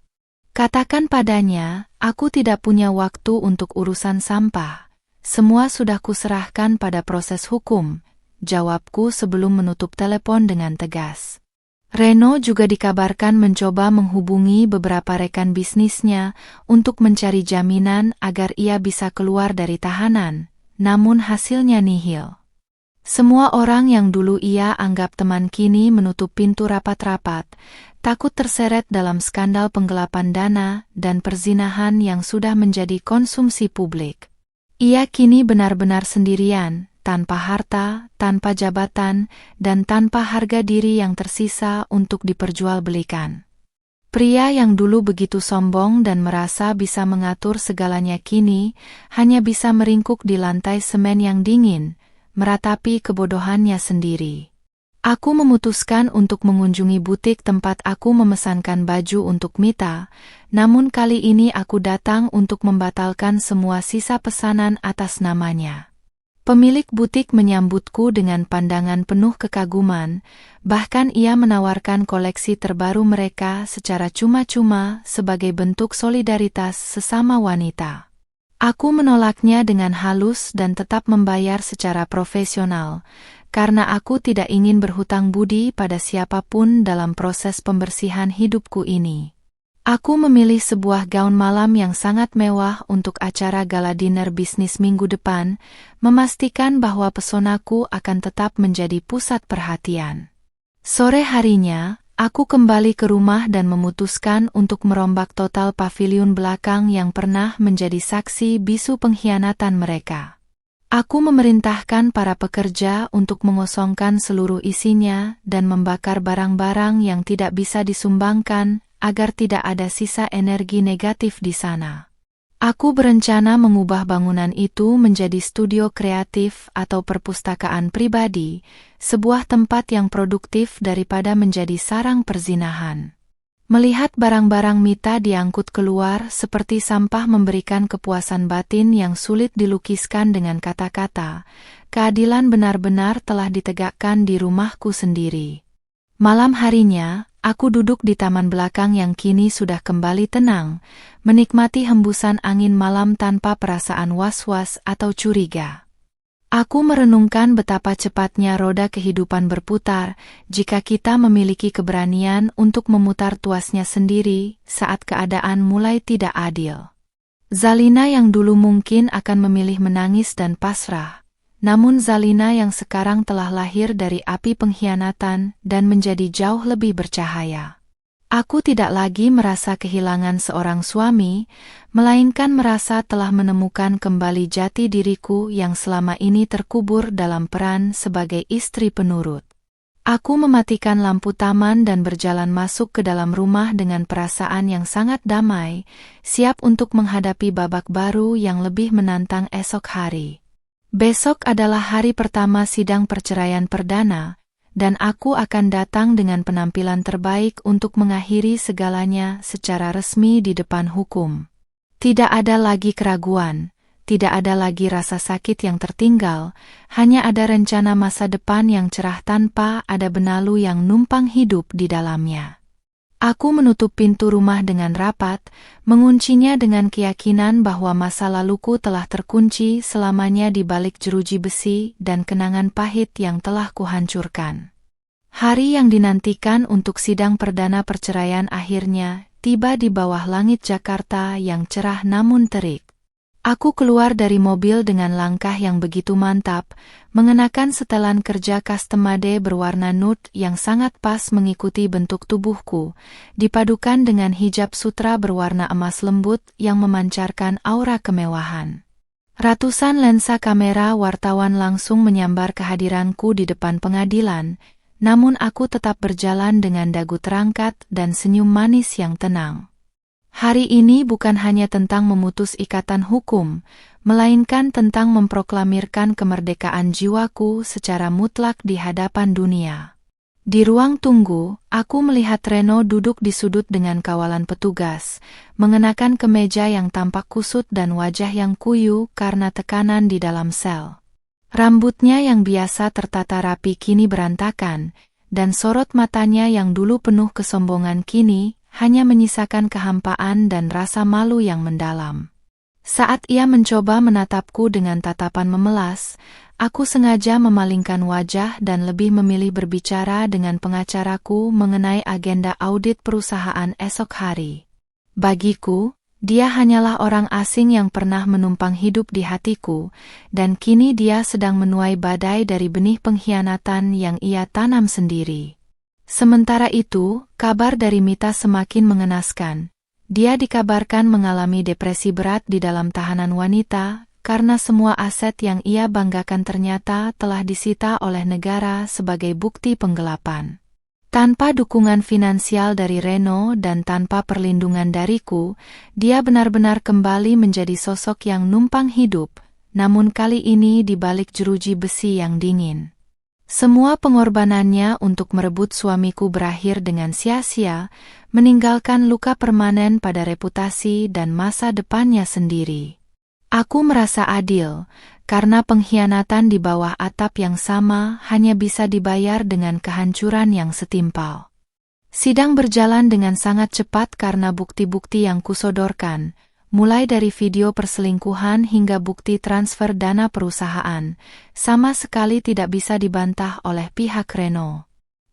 Katakan padanya, aku tidak punya waktu untuk urusan sampah. Semua sudah kuserahkan pada proses hukum, jawabku sebelum menutup telepon dengan tegas. Reno juga dikabarkan mencoba menghubungi beberapa rekan bisnisnya untuk mencari jaminan agar ia bisa keluar dari tahanan, namun hasilnya nihil. Semua orang yang dulu ia anggap teman kini menutup pintu rapat-rapat, takut terseret dalam skandal penggelapan dana dan perzinahan yang sudah menjadi konsumsi publik. Ia kini benar-benar sendirian, tanpa harta, tanpa jabatan, dan tanpa harga diri yang tersisa untuk diperjualbelikan. Pria yang dulu begitu sombong dan merasa bisa mengatur segalanya kini hanya bisa meringkuk di lantai semen yang dingin, meratapi kebodohannya sendiri. Aku memutuskan untuk mengunjungi butik tempat aku memesankan baju untuk Mita, namun kali ini aku datang untuk membatalkan semua sisa pesanan atas namanya. Pemilik butik menyambutku dengan pandangan penuh kekaguman, bahkan ia menawarkan koleksi terbaru mereka secara cuma-cuma sebagai bentuk solidaritas sesama wanita. Aku menolaknya dengan halus dan tetap membayar secara profesional, karena aku tidak ingin berhutang budi pada siapapun dalam proses pembersihan hidupku ini. Aku memilih sebuah gaun malam yang sangat mewah untuk acara gala dinner bisnis minggu depan, memastikan bahwa pesonaku akan tetap menjadi pusat perhatian. Sore harinya, aku kembali ke rumah dan memutuskan untuk merombak total paviliun belakang yang pernah menjadi saksi bisu pengkhianatan mereka. Aku memerintahkan para pekerja untuk mengosongkan seluruh isinya dan membakar barang-barang yang tidak bisa disumbangkan agar tidak ada sisa energi negatif di sana. Aku berencana mengubah bangunan itu menjadi studio kreatif atau perpustakaan pribadi, sebuah tempat yang produktif daripada menjadi sarang perzinahan. Melihat barang-barang Mita diangkut keluar seperti sampah memberikan kepuasan batin yang sulit dilukiskan dengan kata-kata. Keadilan benar-benar telah ditegakkan di rumahku sendiri. Malam harinya, aku duduk di taman belakang yang kini sudah kembali tenang, menikmati hembusan angin malam tanpa perasaan was-was atau curiga. Aku merenungkan betapa cepatnya roda kehidupan berputar jika kita memiliki keberanian untuk memutar tuasnya sendiri saat keadaan mulai tidak adil. Zalina yang dulu mungkin akan memilih menangis dan pasrah, namun Zalina yang sekarang telah lahir dari api pengkhianatan dan menjadi jauh lebih bercahaya. Aku tidak lagi merasa kehilangan seorang suami, melainkan merasa telah menemukan kembali jati diriku yang selama ini terkubur dalam peran sebagai istri penurut. Aku mematikan lampu taman dan berjalan masuk ke dalam rumah dengan perasaan yang sangat damai, siap untuk menghadapi babak baru yang lebih menantang esok hari. Besok adalah hari pertama sidang perceraian perdana, dan aku akan datang dengan penampilan terbaik untuk mengakhiri segalanya secara resmi di depan hukum. Tidak ada lagi keraguan, tidak ada lagi rasa sakit yang tertinggal, hanya ada rencana masa depan yang cerah tanpa ada benalu yang numpang hidup di dalamnya. Aku menutup pintu rumah dengan rapat, menguncinya dengan keyakinan bahwa masa laluku telah terkunci selamanya di balik jeruji besi dan kenangan pahit yang telah kuhancurkan. Hari yang dinantikan untuk sidang perdana perceraian akhirnya tiba di bawah langit Jakarta yang cerah namun terik. Aku keluar dari mobil dengan langkah yang begitu mantap, mengenakan setelan kerja custom made berwarna nude yang sangat pas mengikuti bentuk tubuhku, dipadukan dengan hijab sutra berwarna emas lembut yang memancarkan aura kemewahan. Ratusan lensa kamera wartawan langsung menyambar kehadiranku di depan pengadilan, namun aku tetap berjalan dengan dagu terangkat dan senyum manis yang tenang. Hari ini bukan hanya tentang memutus ikatan hukum, melainkan tentang memproklamirkan kemerdekaan jiwaku secara mutlak di hadapan dunia. Di ruang tunggu, aku melihat Reno duduk di sudut dengan kawalan petugas, mengenakan kemeja yang tampak kusut dan wajah yang kuyu karena tekanan di dalam sel. Rambutnya yang biasa tertata rapi kini berantakan, dan sorot matanya yang dulu penuh kesombongan kini hanya menyisakan kehampaan dan rasa malu yang mendalam. Saat ia mencoba menatapku dengan tatapan memelas, aku sengaja memalingkan wajah dan lebih memilih berbicara dengan pengacaraku mengenai agenda audit perusahaan esok hari. Bagiku, dia hanyalah orang asing yang pernah menumpang hidup di hatiku, dan kini dia sedang menuai badai dari benih pengkhianatan yang ia tanam sendiri. Sementara itu, kabar dari Mita semakin mengenaskan. Dia dikabarkan mengalami depresi berat di dalam tahanan wanita, karena semua aset yang ia banggakan ternyata telah disita oleh negara sebagai bukti penggelapan. Tanpa dukungan finansial dari Reno dan tanpa perlindungan dariku, dia benar-benar kembali menjadi sosok yang numpang hidup, namun kali ini di balik jeruji besi yang dingin. Semua pengorbanannya untuk merebut suamiku berakhir dengan sia-sia, meninggalkan luka permanen pada reputasi dan masa depannya sendiri. Aku merasa adil, karena pengkhianatan di bawah atap yang sama hanya bisa dibayar dengan kehancuran yang setimpal. Sidang berjalan dengan sangat cepat karena bukti-bukti yang kusodorkan, mulai dari video perselingkuhan hingga bukti transfer dana perusahaan, sama sekali tidak bisa dibantah oleh pihak Reno.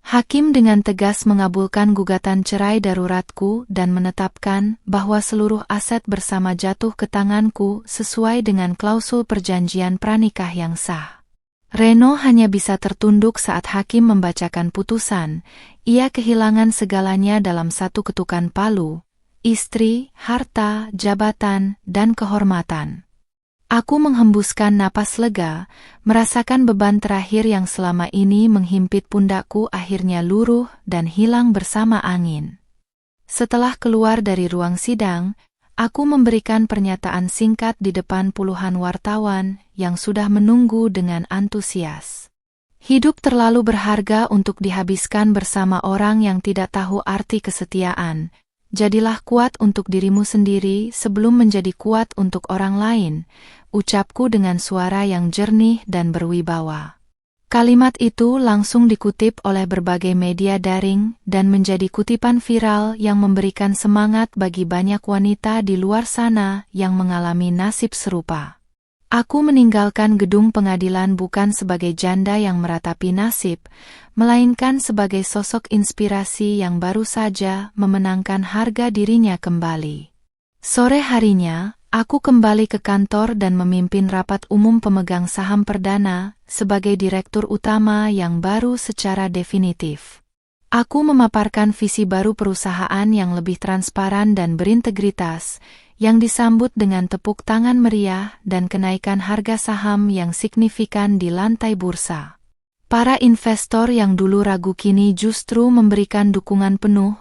Hakim dengan tegas mengabulkan gugatan cerai daruratku dan menetapkan bahwa seluruh aset bersama jatuh ke tanganku sesuai dengan klausul perjanjian pranikah yang sah. Reno hanya bisa tertunduk saat hakim membacakan putusan. Ia kehilangan segalanya dalam satu ketukan palu: istri, harta, jabatan, dan kehormatan. Aku menghembuskan napas lega, merasakan beban terakhir yang selama ini menghimpit pundakku akhirnya luruh dan hilang bersama angin. Setelah keluar dari ruang sidang, aku memberikan pernyataan singkat di depan puluhan wartawan yang sudah menunggu dengan antusias. Hidup terlalu berharga untuk dihabiskan bersama orang yang tidak tahu arti kesetiaan. Jadilah kuat untuk dirimu sendiri sebelum menjadi kuat untuk orang lain, ucapku dengan suara yang jernih dan berwibawa. Kalimat itu langsung dikutip oleh berbagai media daring dan menjadi kutipan viral yang memberikan semangat bagi banyak wanita di luar sana yang mengalami nasib serupa. Aku meninggalkan gedung pengadilan bukan sebagai janda yang meratapi nasib, melainkan sebagai sosok inspirasi yang baru saja memenangkan harga dirinya kembali. Sore harinya, Aku kembali ke kantor dan memimpin rapat umum pemegang saham perdana sebagai direktur utama yang baru secara definitif. Aku memaparkan visi baru perusahaan yang lebih transparan dan berintegritas, yang disambut dengan tepuk tangan meriah dan kenaikan harga saham yang signifikan di lantai bursa. Para investor yang dulu ragu kini justru memberikan dukungan penuh,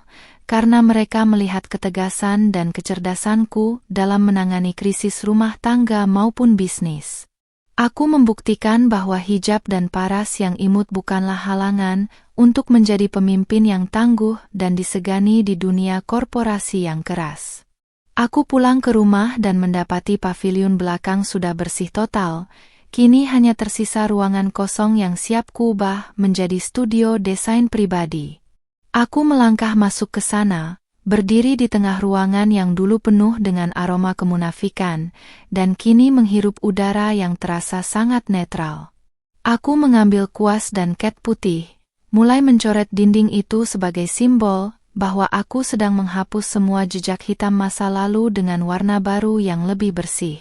karena mereka melihat ketegasan dan kecerdasanku dalam menangani krisis rumah tangga maupun bisnis. Aku membuktikan bahwa hijab dan paras yang imut bukanlah halangan untuk menjadi pemimpin yang tangguh dan disegani di dunia korporasi yang keras. Aku pulang ke rumah dan mendapati paviliun belakang sudah bersih total. Kini hanya tersisa ruangan kosong yang siap kuubah menjadi studio desain pribadi. Aku melangkah masuk ke sana, berdiri di tengah ruangan yang dulu penuh dengan aroma kemunafikan, dan kini menghirup udara yang terasa sangat netral. Aku mengambil kuas dan cat putih, mulai mencoret dinding itu sebagai simbol bahwa aku sedang menghapus semua jejak hitam masa lalu dengan warna baru yang lebih bersih.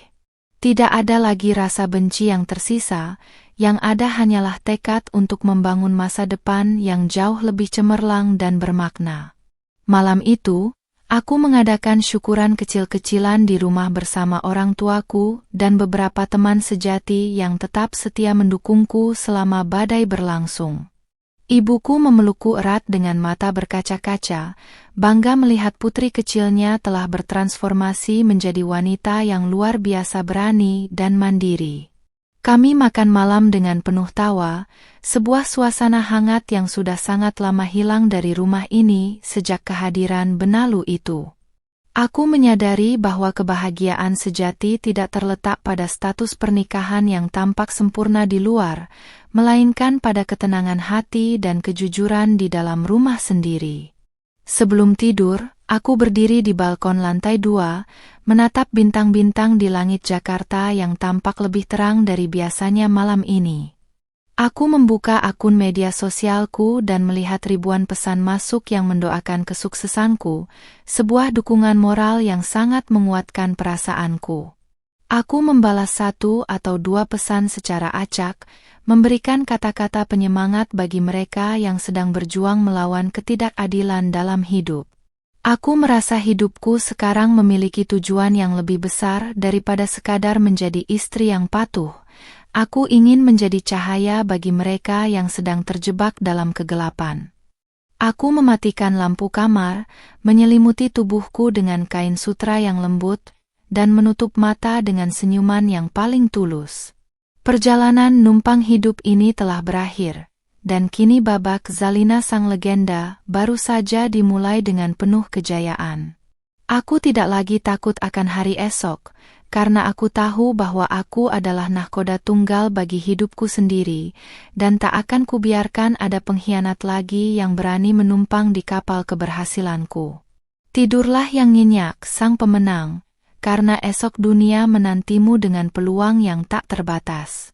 Tidak ada lagi rasa benci yang tersisa, yang ada hanyalah tekad untuk membangun masa depan yang jauh lebih cemerlang dan bermakna. Malam itu, aku mengadakan syukuran kecil-kecilan di rumah bersama orang tuaku dan beberapa teman sejati yang tetap setia mendukungku selama badai berlangsung. Ibuku memelukku erat dengan mata berkaca-kaca, bangga melihat putri kecilnya telah bertransformasi menjadi wanita yang luar biasa berani dan mandiri. Kami makan malam dengan penuh tawa, sebuah suasana hangat yang sudah sangat lama hilang dari rumah ini sejak kehadiran benalu itu. Aku menyadari bahwa kebahagiaan sejati tidak terletak pada status pernikahan yang tampak sempurna di luar, melainkan pada ketenangan hati dan kejujuran di dalam rumah sendiri. Sebelum tidur, aku berdiri di balkon lantai 2, menatap bintang-bintang di langit Jakarta yang tampak lebih terang dari biasanya malam ini. Aku membuka akun media sosialku dan melihat ribuan pesan masuk yang mendoakan kesuksesanku, sebuah dukungan moral yang sangat menguatkan perasaanku. Aku membalas 1 atau 2 pesan secara acak, memberikan kata-kata penyemangat bagi mereka yang sedang berjuang melawan ketidakadilan dalam hidup. Aku merasa hidupku sekarang memiliki tujuan yang lebih besar daripada sekadar menjadi istri yang patuh. Aku ingin menjadi cahaya bagi mereka yang sedang terjebak dalam kegelapan. Aku mematikan lampu kamar, menyelimuti tubuhku dengan kain sutra yang lembut, dan menutup mata dengan senyuman yang paling tulus. Perjalanan numpang hidup ini telah berakhir, dan kini babak Zalina sang legenda baru saja dimulai dengan penuh kejayaan. Aku tidak lagi takut akan hari esok, karena aku tahu bahwa aku adalah nahkoda tunggal bagi hidupku sendiri, dan tak akan kubiarkan ada pengkhianat lagi yang berani menumpang di kapal keberhasilanku. Tidurlah yang nyenyak, sang pemenang, karena esok dunia menantimu dengan peluang yang tak terbatas.